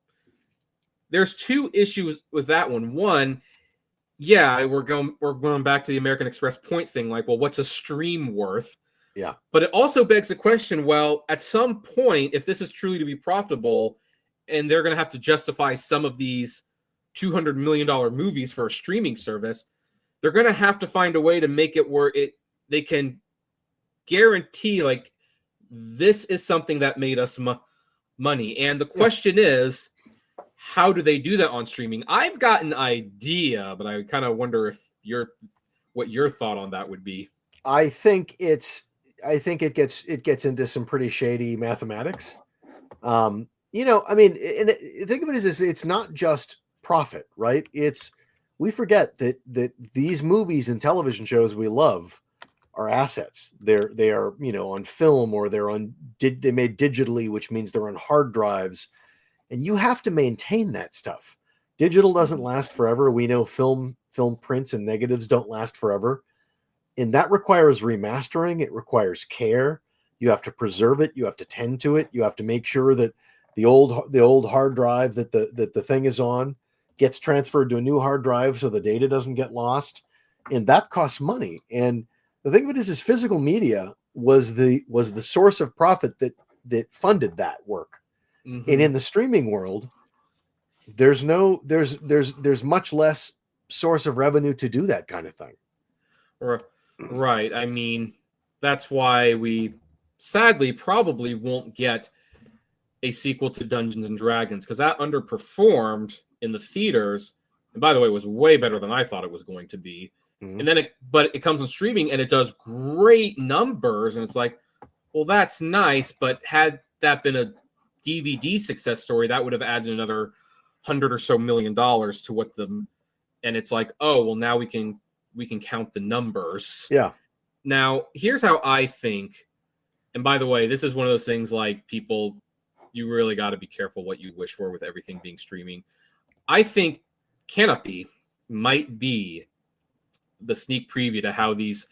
there's two issues with that one. One, yeah, we're going back to the American Express point thing, like, well, what's a stream worth? Yeah. But it also begs the question, well, at some point, if this is truly to be profitable, and they're going to have to justify some of these $200 million movies for a streaming service, they're going to have to find a way to make it where they can guarantee, like, this is something that made us money. And the question is, how do they do that on streaming? I've got an idea, but I kind of wonder if what your thought on that would be. I think it gets into some pretty shady mathematics. I mean, and think of it as it's not just profit, right? We forget that these movies and television shows we love are assets. They are, on film, or they made digitally, which means they're on hard drives, and you have to maintain that stuff. Digital doesn't last forever. We know film prints and negatives don't last forever. And that requires remastering. It requires care. You have to preserve it. You have to tend to it. You have to make sure that the old hard drive that the thing is on gets transferred to a new hard drive so the data doesn't get lost. And that costs money. And the thing of it is physical media was the source of profit that funded that work. Mm-hmm. And in the streaming world, there's much less source of revenue to do that kind of thing. Right. I mean, that's why we sadly probably won't get a sequel to Dungeons and Dragons, because that underperformed in the theaters. And by the way, it was way better than I thought it was going to be. Mm-hmm. And then but it comes on streaming and it does great numbers. And it's like, well, that's nice. But had that been a DVD success story, that would have added another $100 or so million to what and it's like, oh, well, now we can count the numbers. Yeah. Now, here's how I think. And by the way, this is one of those things, like, people, you really got to be careful what you wish for with everything being streaming. I think Canopy might be the sneak preview to how these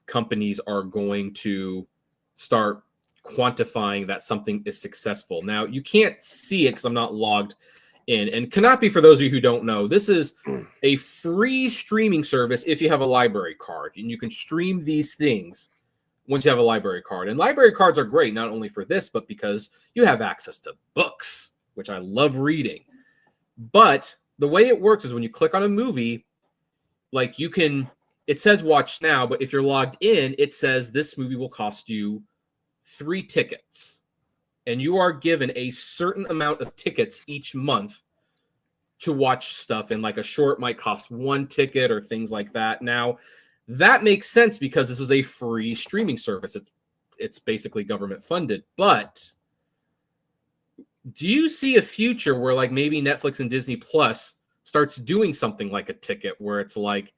companies are going to start quantifying that something is successful. Now, you can't see it because I'm not logged in. And Canopy, for those of you who don't know, this is a free streaming service if you have a library card. And you can stream these things once you have a library card. And library cards are great, not only for this, but because you have access to books, which I love reading. But the way it works is when you click on a movie, like, it says watch now, but if you're logged in, it says this movie will cost you 3 tickets. And you are given a certain amount of tickets each month to watch stuff. And like a short might cost 1 ticket or things like that. Now, that makes sense because this is a free streaming service. It's basically government funded. But do you see a future where, like, maybe Netflix and Disney Plus starts doing something like a ticket, where it's like,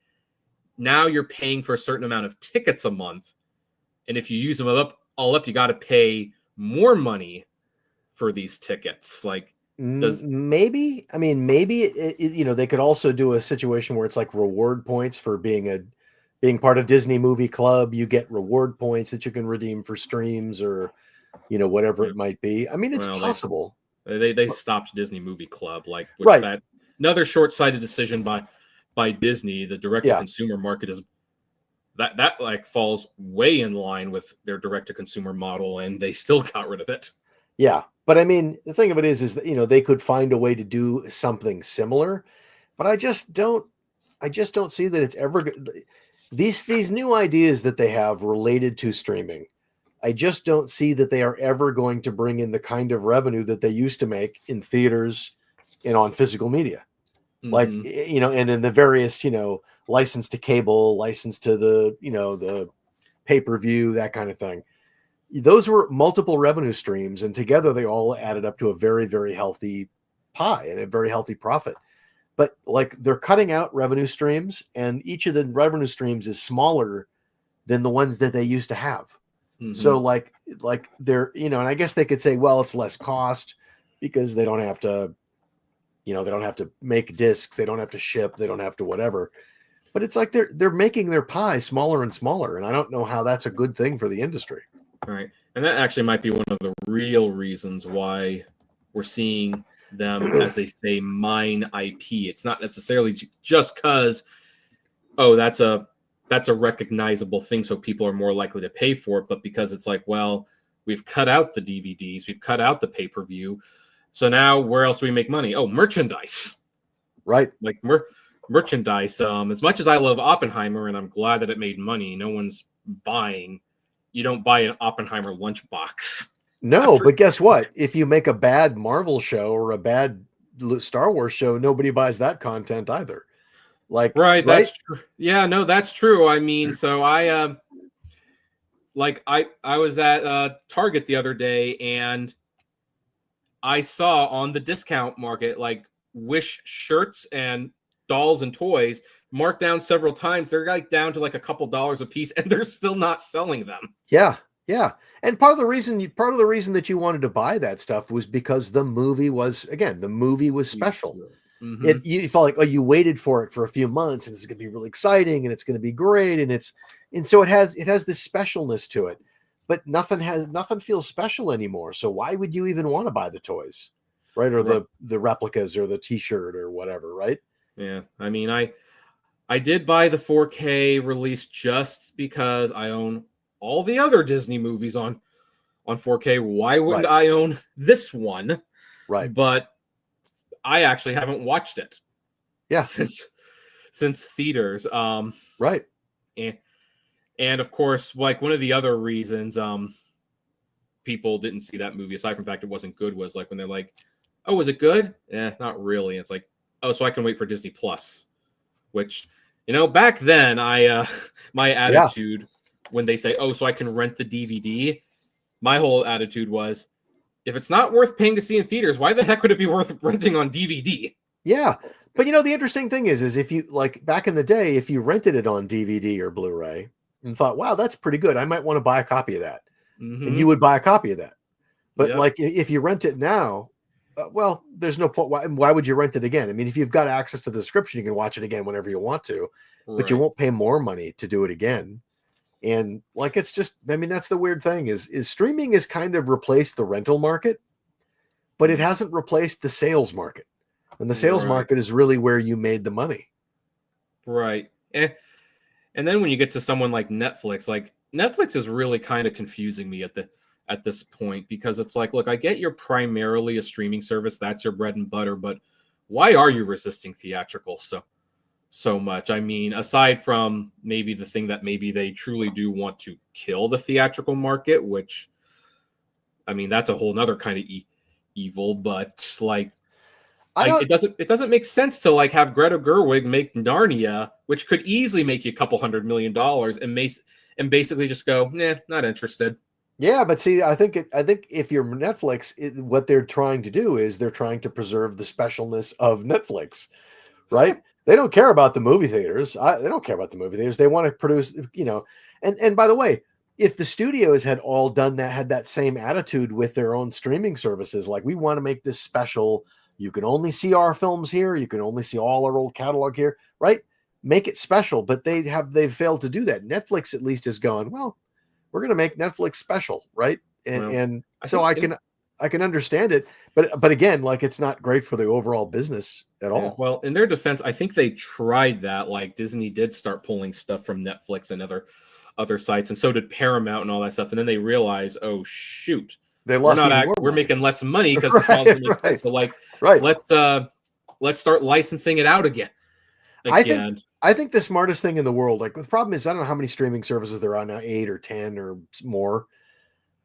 now you're paying for a certain amount of tickets a month, and if you use them all up, you got to pay more money for these tickets? Like, maybe they could also do a situation where it's like reward points for being being part of Disney Movie Club, you get reward points that you can redeem for streams or, whatever it might be. I mean, it's Well, possible. They stopped Disney Movie Club, which Right. that another short-sighted decision by Disney. The direct-to-consumer market is that like falls way in line with their direct-to-consumer model, and they still got rid of it. Yeah, but I mean, the thing of it is that they could find a way to do something similar, but I just don't see that it's ever these new ideas that they have related to streaming. I just don't see that they are ever going to bring in the kind of revenue that they used to make in theaters and on physical media. Like, and in the various, license to cable, license to the pay-per-view, that kind of thing. Those were multiple revenue streams, and together they all added up to a very, very healthy pie and a very healthy profit. But like, they're cutting out revenue streams, and each of the revenue streams is smaller than the ones that they used to have. So like they're, and I guess they could say, well, it's less cost because they don't have to, they don't have to make discs, they don't have to ship, they don't have to whatever. But it's like they're making their pie smaller and smaller, and I don't know how that's a good thing for the industry. Right. And that actually might be one of the real reasons why we're seeing them, as they say, mine IP. It's not necessarily just because, that's a recognizable thing, so people are more likely to pay for it, but because it's like, well, we've cut out the DVDs, we've cut out the pay-per-view, so now where else do we make money? Oh, merchandise. Right. Like merchandise. As much as I love Oppenheimer, and I'm glad that it made money, no one's buying. You don't buy an Oppenheimer lunchbox. No, but guess what? If you make a bad Marvel show or a bad Star Wars show, nobody buys that content either. Like, right? That's true. Yeah, no, that's true. I mean, so I was at Target the other day, and I saw on the discount market like Wish shirts and dolls and toys marked down several times. They're like down to like a couple dollars a piece, and they're still not selling them. Yeah. And part of the reason that you wanted to buy that stuff was because the movie was special. You felt like, you waited for it for a few months, and it's going to be really exciting, and it's going to be great, and so it has this specialness to it. But nothing feels special anymore. So why would you even want to buy the toys, right? Or the replicas or the T-shirt or whatever, right? Yeah, I mean, I did buy the 4K release just because I own all the other Disney movies on 4K. Why wouldn't I own this one? Right. But I actually haven't watched it. Yeah. Since theaters. Right. And of course, like one of the other reasons people didn't see that movie, aside from the fact it wasn't good, was like when they're like, oh, was it good? Not really. It's like, oh, so I can wait for Disney Plus, which, back then my attitude when they say, oh, so I can rent the DVD, my whole attitude was, if it's not worth paying to see in theaters, why the heck would it be worth renting on DVD? Yeah. But the interesting thing is if you, like, back in the day, if you rented it on DVD or Blu-ray and thought, wow, that's pretty good, I might want to buy a copy of that. And you would buy a copy of that. But like, if you rent it now, well, there's no point. Why would you rent it again? I mean, if you've got access to the description, you can watch it again whenever you want to, but you won't pay more money to do it again. And like, it's just, I mean, that's the weird thing is streaming has kind of replaced the rental market, but it hasn't replaced the sales market. And the sales market is really where you made the money. Right. And then when you get to someone like Netflix is really kind of confusing me at this point, because it's like, look, I get you're primarily a streaming service. That's your bread and butter. But why are you resisting theatrical so much? I mean, aside from maybe the thing that maybe they truly do want to kill the theatrical market, which, I mean, that's a whole nother kind of evil, but like, it doesn't make sense to like have Greta Gerwig make Narnia, which could easily make you a couple $100 million, and basically just go, nah, not interested. Yeah, but see, I think if you're Netflix, what they're trying to do is they're trying to preserve the specialness of Netflix, right? They don't care about the movie theaters. They don't care about the movie theaters. They want to produce, and by the way, if the studios had all done that, had that same attitude with their own streaming services, like, we want to make this special. You can only see our films here. You can only see all our old catalog here, right? make it special, but they've failed to do that. Netflix at least has gone, well, we're going to make Netflix special, right? And so I can understand it, but again, like, it's not great for the overall business at all. Well, in their defense, I think they tried that. Like, Disney did start pulling stuff from Netflix and other sites, and so did Paramount and all that stuff. And then they realized, oh shoot, They lost we're making less money because right. So like, right. let's start licensing it out again. I think the smartest thing in the world, like, the problem is, I don't know how many streaming services there are now, 8 or 10 or more.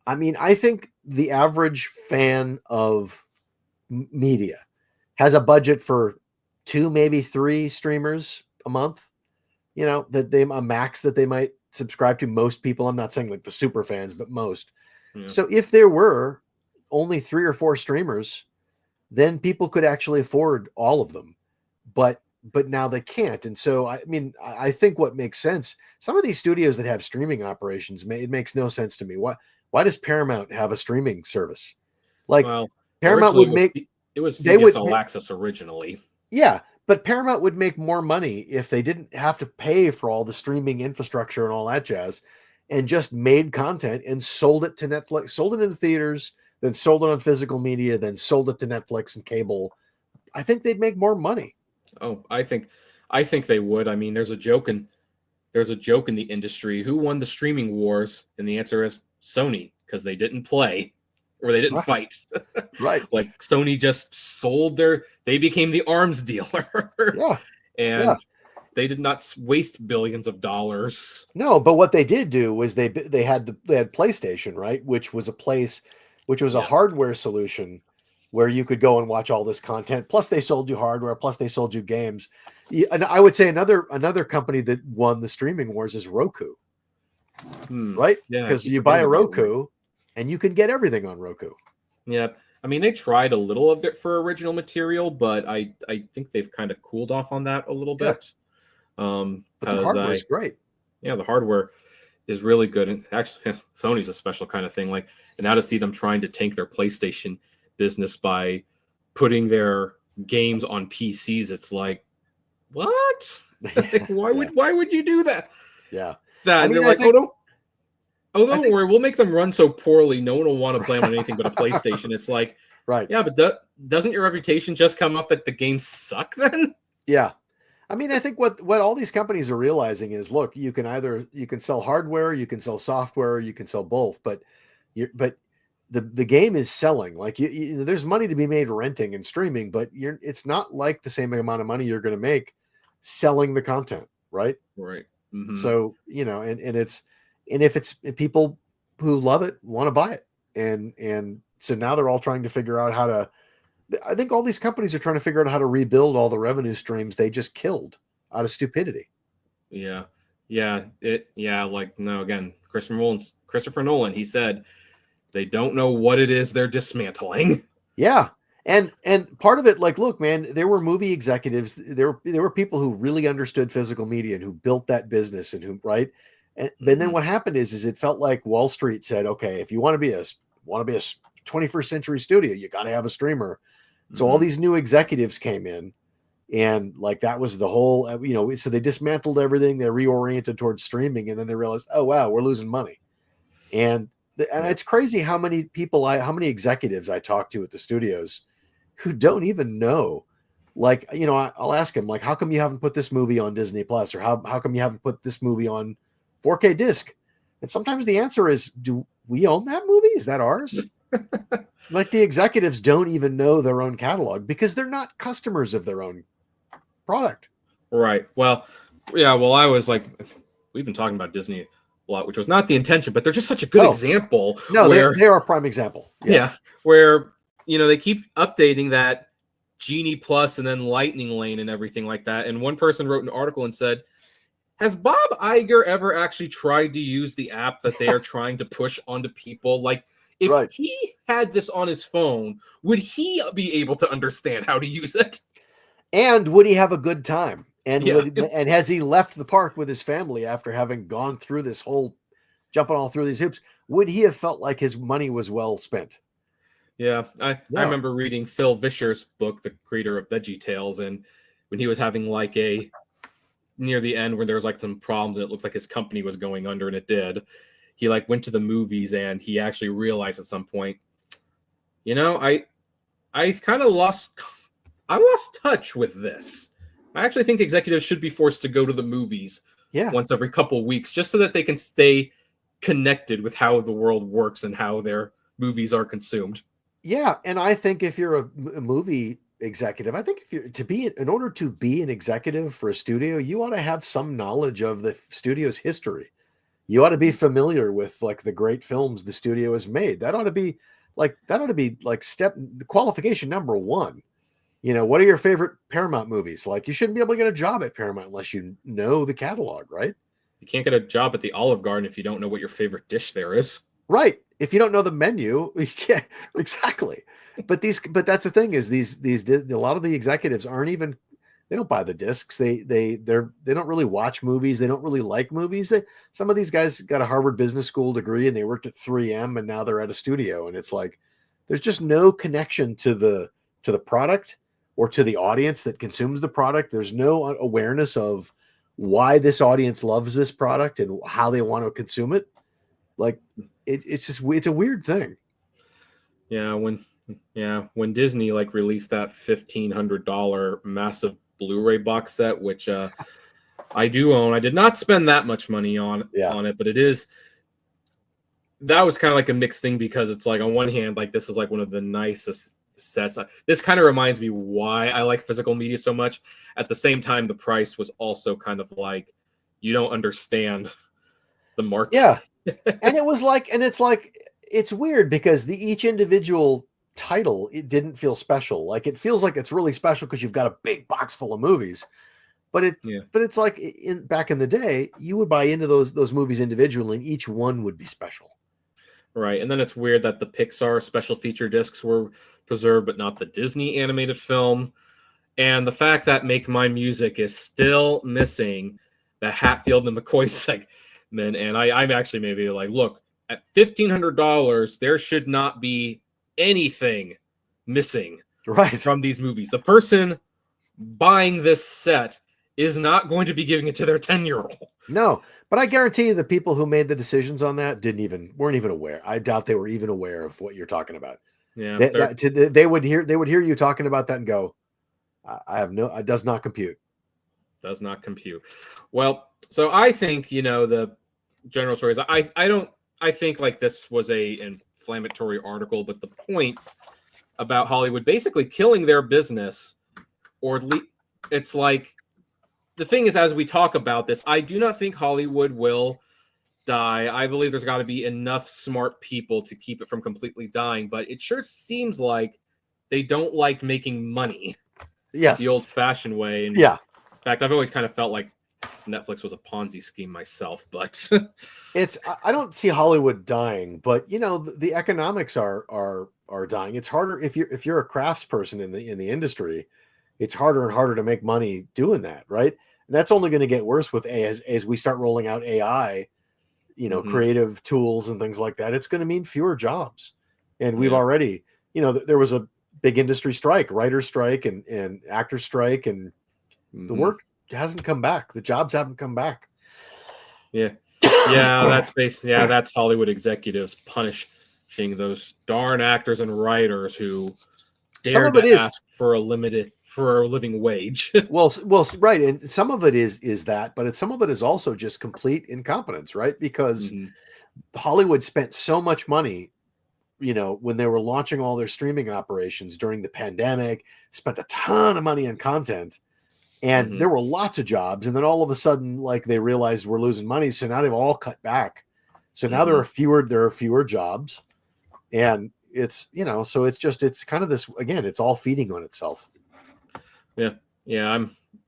I mean, I think the average fan of media has a budget for 2, maybe 3 streamers a month, that a max that they might subscribe to. Most people, I'm not saying like the super fans, but most. Yeah. So if there were only 3 or 4 streamers, then people could actually afford all of them. But now they can't. And so, I mean, I think what makes sense, some of these studios that have streaming operations, it makes no sense to me. Why does Paramount have a streaming service? Like, Paramount would make it was CBS All Access originally. Yeah, but Paramount would make more money if they didn't have to pay for all the streaming infrastructure and all that jazz, and just made content and sold it to Netflix, sold it into theaters, then sold it on physical media, then sold it to Netflix and cable. I think they'd make more money. Oh, I think they would. I mean, there's a joke in the industry. Who won the streaming wars? And the answer is Sony, because they didn't play or they didn't fight. Right. Like, Sony just sold they became the arms dealer. Yeah. And they did not waste billions of dollars. No, but what they did do was they had PlayStation, right? Which was a hardware solution where you could go and watch all this content. Plus they sold you hardware, plus they sold you games. And I would say another company that won the streaming wars is Roku. Right? Because you buy a Roku and you can get everything on Roku. Yeah. I mean, they tried a little of it for original material, but I think they've kind of cooled off on that a little bit. But the hardware is great. Yeah, the hardware is really good. And actually, Sony's a special kind of thing. Like, and now to see them trying to tank their PlayStation business by putting their games on PCs, it's like, what? Like, why would you do that? Yeah. And they're like, don't worry, we'll make them run so poorly no one will want to play them on anything but a PlayStation. It's like, right. Yeah, but doesn't your reputation just come up that the games suck then? Yeah. I mean, I think what all these companies are realizing is, look, you can sell hardware, you can sell software, you can sell both, but the game is selling. Like, there's money to be made renting and streaming, but it's not like the same amount of money you're going to make selling the content, right? Right. Mm-hmm. So, if people who love it want to buy it, and so now they're all trying to figure out how to. I think all these companies are trying to figure out how to rebuild all the revenue streams they just killed out of stupidity. Yeah. Like, no, again, Christopher Nolan, he said they don't know what it is they're dismantling. Yeah. And part of it, like, look, man, there were movie executives, there were people who really understood physical media and who built that business and who, right. And then what happened is it felt like Wall Street said, okay, if you want to be a 21st century studio, you got to have a streamer. So all these new executives came in, and like, that was the whole, so they dismantled everything. They reoriented towards streaming, and then they realized, oh wow, we're losing money. And it's crazy how many executives I talk to at the studios who don't even know. Like, I'll ask them, like, how come you haven't put this movie on Disney Plus, or how come you haven't put this movie on 4K disc? And sometimes the answer is, do we own that movie? Is that ours? Like, the executives don't even know their own catalog because they're not customers of their own product. Right. Well, yeah. Well, I was like, we've been talking about Disney a lot, which was not the intention, but they're just such a good example. No, they are a prime example. Yeah. Where, they keep updating that Genie Plus and then Lightning Lane and everything like that. And one person wrote an article and said, has Bob Iger ever actually tried to use the app that they are trying to push onto people? Like, if he had this on his phone, would he be able to understand how to use it? And would he have a good time? And and has he left the park with his family after having gone through this whole, jumping all through these hoops? Would he have felt like his money was well spent? Yeah, I remember reading Phil Vischer's book, the creator of VeggieTales, and when he was having like a near the end where there was like some problems and it looked like his company was going under, and it did. He like went to the movies and he actually realized at some point, I kind of lost touch with this. I actually think executives should be forced to go to the movies once every couple of weeks just so that they can stay connected with how the world works and how their movies are consumed. Yeah, and I think if you're a movie executive, I think if you're in order to be an executive for a studio, you ought to have some knowledge of the studio's history. You ought to be familiar with like the great films the studio has made. That ought to be like qualification number one. What are your favorite Paramount movies? Like, you shouldn't be able to get a job at Paramount unless you know the catalog, right? You can't get a job at the Olive Garden if you don't know what your favorite dish there is. Right. If you don't know the menu, you can't. Exactly. But that's the thing is a lot of the executives they don't buy the discs. They don't really watch movies. They don't really like movies. Some of these guys got a Harvard Business School degree and they worked at 3M and now they're at a studio, and it's like there's just no connection to the product or to the audience that consumes the product. There's no awareness of why this audience loves this product and how they want to consume it. Like it's a weird thing. When Disney like released that $1,500 massive Blu-ray box set, which I do own. I did not spend that much money on it, but that was kind of like a mixed thing, because it's like on one hand, like this is like one of the nicest sets. This kind of reminds me why I like physical media so much. At the same time, the price was also kind of like, you don't understand the market. Yeah. And it's weird because each individual title, it didn't feel special. Like, it feels like it's really special because you've got a big box full of movies, but it's like back in the day, you would buy into those movies individually and each one would be special. Right. And then it's weird that the Pixar special feature discs were preserved, but not the Disney animated film. And the fact that Make My Music is still missing the Hatfield and McCoy segment. And I'm actually maybe like, look, at $1,500, there should not be anything missing from these movies. The person buying this set is not going to be giving it to their 10-year-old. No, but I guarantee you the people who made the decisions on that weren't even aware. I doubt they were even aware of what you're talking about. Yeah, they would hear you talking about that and go, it does not compute. Does not compute. Well, so I think, the general stories, I think like this was a inflammatory article, but the points about Hollywood basically killing their business, it's like, the thing is, as we talk about this, I do not think Hollywood will die. I believe there's got to be enough smart people to keep it from completely dying, but it sure seems like they don't like making money. Yes. The old-fashioned way. And yeah. In fact, I've always kind of felt like Netflix was a Ponzi scheme myself, but I don't see Hollywood dying, but the economics are dying. It's harder if you're a craftsperson in the industry. It's harder and harder to make money doing that, right? And that's only going to get worse with as we start rolling out AI, creative tools and things like that. It's going to mean fewer jobs. And we've already, there was a big industry strike, writer's strike and actor strike, and the work hasn't come back. The jobs haven't come back. Yeah. That's Hollywood executives punishing those darn actors and writers who dare to ask for a living wage. well, right, and some of it is that, but some of it is also just complete incompetence, right? Because Hollywood spent so much money, when they were launching all their streaming operations during the pandemic, spent a ton of money on content, and there were lots of jobs, and then all of a sudden, like, they realized we're losing money, so now they've all cut back. So now there are fewer jobs, and it's so it's kind of this, again, it's all feeding on itself.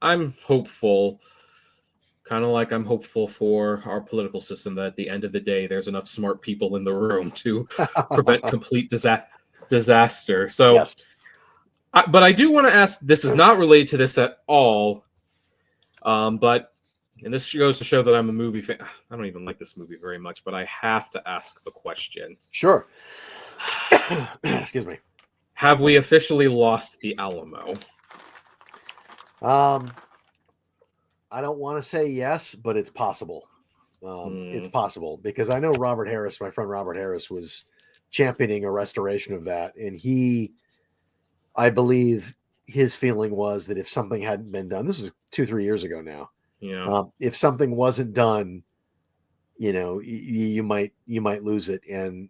I'm hopeful, kind of like I'm hopeful for our political system, that at the end of the day there's enough smart people in the room to prevent complete disaster. So yes. But I do want to ask, this is not related to this at all, but this goes to show that I'm a movie fan. I don't even like this movie very much, but I have to ask the question. Sure. Excuse me. Have we officially lost the Alamo? I I don't want to say yes, but it's possible. It's possible because I know Robert Harris, my friend Robert Harris, was championing a restoration of that, and I believe his feeling was that if something hadn't been done, this was 2-3 years ago now. Yeah. If something wasn't done, you might lose it, and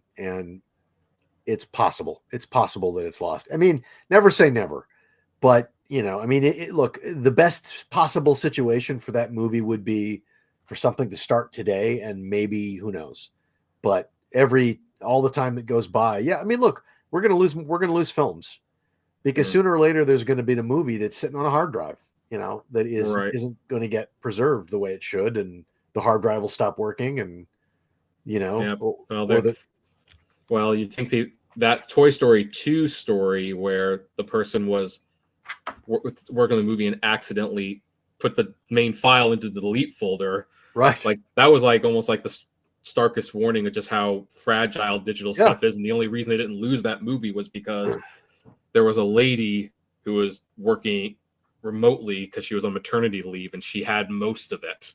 it's possible. It's possible that it's lost. I mean, never say never, but I mean, look, the best possible situation for that movie would be for something to start today, and maybe who knows, but all the time that goes by, yeah. I mean, look, we're gonna lose films because sooner or later there's going to be the movie that's sitting on a hard drive, that isn't going to get preserved the way it should, and the hard drive will stop working, and well, you think that Toy Story 2 story where the person was working on the movie and accidentally put the main file into the delete folder, right? Like that was like almost like the starkest warning of just how fragile digital stuff is, and the only reason they didn't lose that movie was because there was a lady who was working remotely because she was on maternity leave and she had most of it,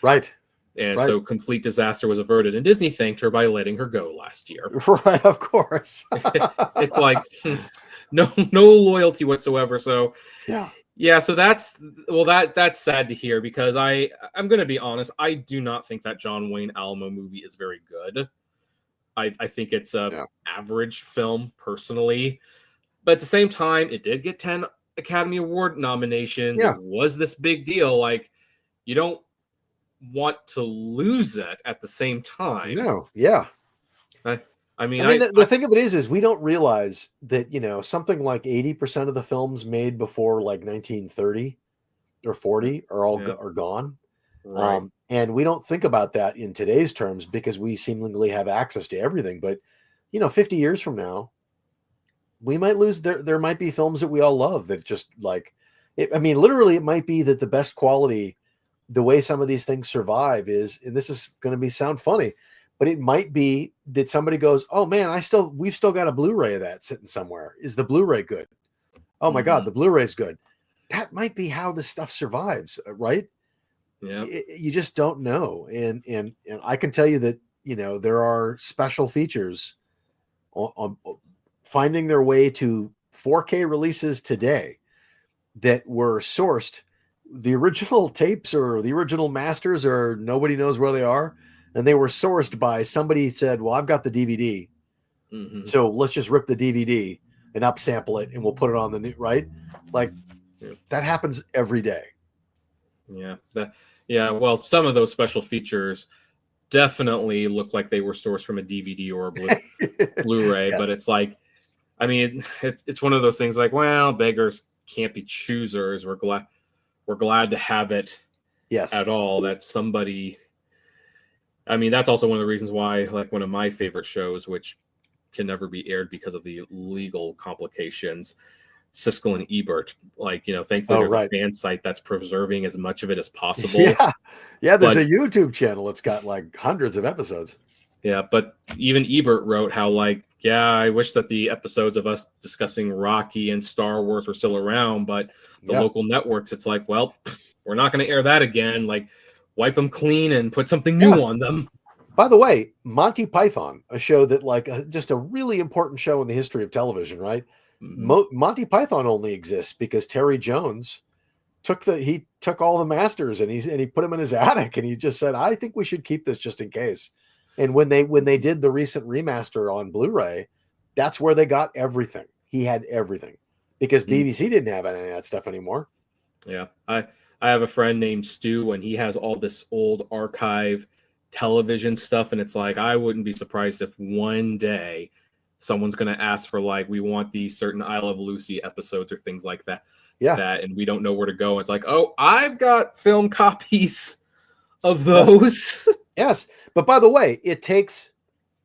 right? And so complete disaster was averted, and Disney thanked her by letting her go last year. Right, of course. It's like no loyalty whatsoever. So yeah. So that's sad to hear, because I'm going to be honest. I do not think that John Wayne Alamo movie is very good. I think it's a average film personally, but at the same time, it did get 10 Academy Award nominations. It was this big deal. Like, you don't want to lose it at the same time. No, yeah. I mean, the thing of it is we don't realize that, something like 80% of the films made before like 1930 or 40 are gone. Right. And we don't think about that in today's terms because we seemingly have access to everything. But, 50 years from now, we might lose there might be films that we all love that just literally it might be that the best quality, the way some of these things survive is, and this is going to sound funny, but it might be that somebody goes, oh man, we've still got a Blu-ray of that sitting somewhere. Is the Blu-ray good? Oh my God, the Blu-ray's good. That might be how this stuff survives, right? Yeah. You just don't know. And I can tell you that, there are special features on finding their way to 4K releases today that were sourced. The original tapes or the original masters, or nobody knows where they are, and they were sourced by somebody who said, well, I've got the DVD, so let's just rip the DVD and upsample it and we'll put it on the new, right? Like that happens every day. Well, some of those special features definitely look like they were sourced from a DVD or a Blu-ray, but it's like, I mean, it's one of those things like, well, beggars can't be choosers. We're glad to have it at all. That somebody, I mean, that's also one of the reasons why, like, one of my favorite shows, which can never be aired because of the legal complications, Siskel and Ebert. Like, thankfully there's a fan site that's preserving as much of it as possible. There's a YouTube channel. It's got like hundreds of episodes. Yeah, but even Ebert wrote how, like, I wish that the episodes of us discussing Rocky and Star Wars were still around, but the local networks, it's like, well, we're not going to air that again. Like, wipe them clean and put something new on them. By the way, Monty Python, a show that just a really important show in the history of television, right? Monty Python only exists because Terry Jones took all the masters and he put them in his attic, and he just said, I think we should keep this just in case. And when they did the recent remaster on Blu-ray, that's where they got everything. He had everything because BBC didn't have any of that stuff anymore. Yeah. I have a friend named Stu, and he has all this old archive television stuff. And it's like, I wouldn't be surprised if one day someone's going to ask for, like, we want these certain I Love Lucy episodes or things like that. And we don't know where to go. It's like, oh, I've got film copies of those. Yes. But by the way, it takes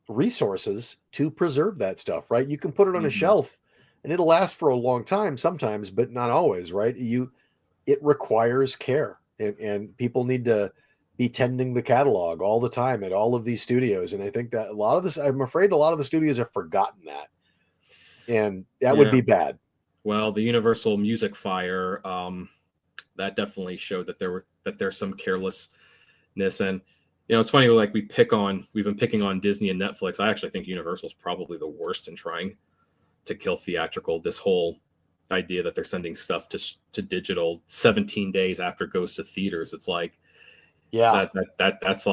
resources to preserve that stuff, right? You can put it on a shelf and it'll last for a long time sometimes, but not always, right? It requires care, and people need to be tending the catalog all the time at all of these studios. And I think that I'm afraid a lot of the studios have forgotten that. And that would be bad. Well, the Universal Music Fire, that definitely showed that there that there's some carelessness. And it's funny, like we've been picking on Disney and Netflix. I actually think Universal's probably the worst in trying to kill theatrical. This whole idea that they're sending stuff to digital 17 days after it goes to theaters. It's like, that's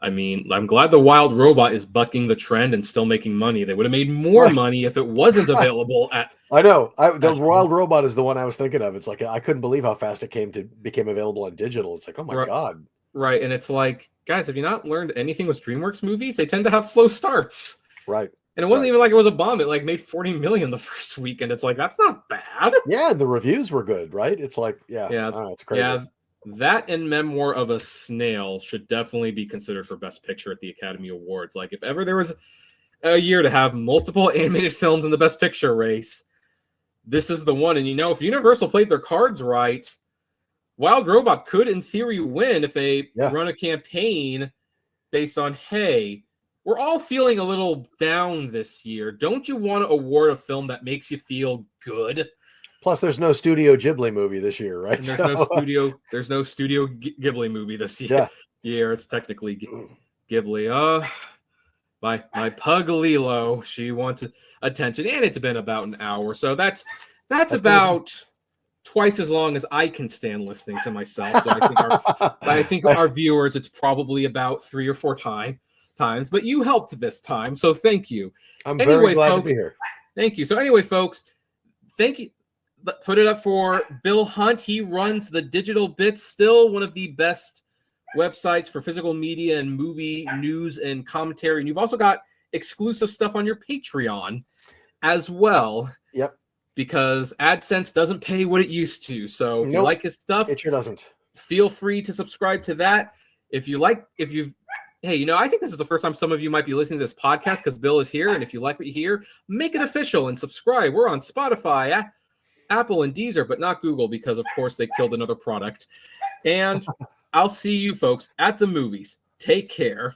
I'm glad the Wild Robot is bucking the trend and still making money. They would have made more money if it wasn't available at. I know. The Wild Robot is the one I was thinking of. It's like, I couldn't believe how fast it became available on digital. It's like, oh my God. Right. And it's like, guys, have you not learned anything with DreamWorks movies? They tend to have slow starts. Right. And it wasn't even like it was a bomb. It like made 40 million the first weekend. It's like, that's not bad. Yeah. And the reviews were good, right? It's like, it's crazy. Yeah. That and Memoir of a Snail should definitely be considered for Best Picture at the Academy Awards. Like, if ever there was a year to have multiple animated films in the Best Picture race, this is the one. And if Universal played their cards right, Wild Robot could, in theory, win if they run a campaign based on, hey, we're all feeling a little down this year. Don't you want to award a film that makes you feel good? Plus, there's no Studio Ghibli movie this year, right? And there's no Studio Ghibli movie this year. Yeah, it's technically Ghibli. My pug Lilo, she wants attention, and it's been about an hour, so that's about twice as long as I can stand listening to myself. So I think our viewers, it's probably about 3 or 4 times. But you helped this time, so thank you. I'm very glad to be here. Thank you. So anyway, folks, thank you. Put it up for Bill Hunt. He runs the Digital Bits, still one of the best websites for physical media and movie news and commentary. And you've also got exclusive stuff on your Patreon as well. Yep. Because AdSense doesn't pay what it used to. So if you like his stuff, it sure doesn't. Feel free to subscribe to that. I think this is the first time some of you might be listening to this podcast because Bill is here. And if you like what you hear, make it official and subscribe. We're on Spotify, Apple, and Deezer, but not Google because, of course, they killed another product. And I'll see you folks at the movies. Take care.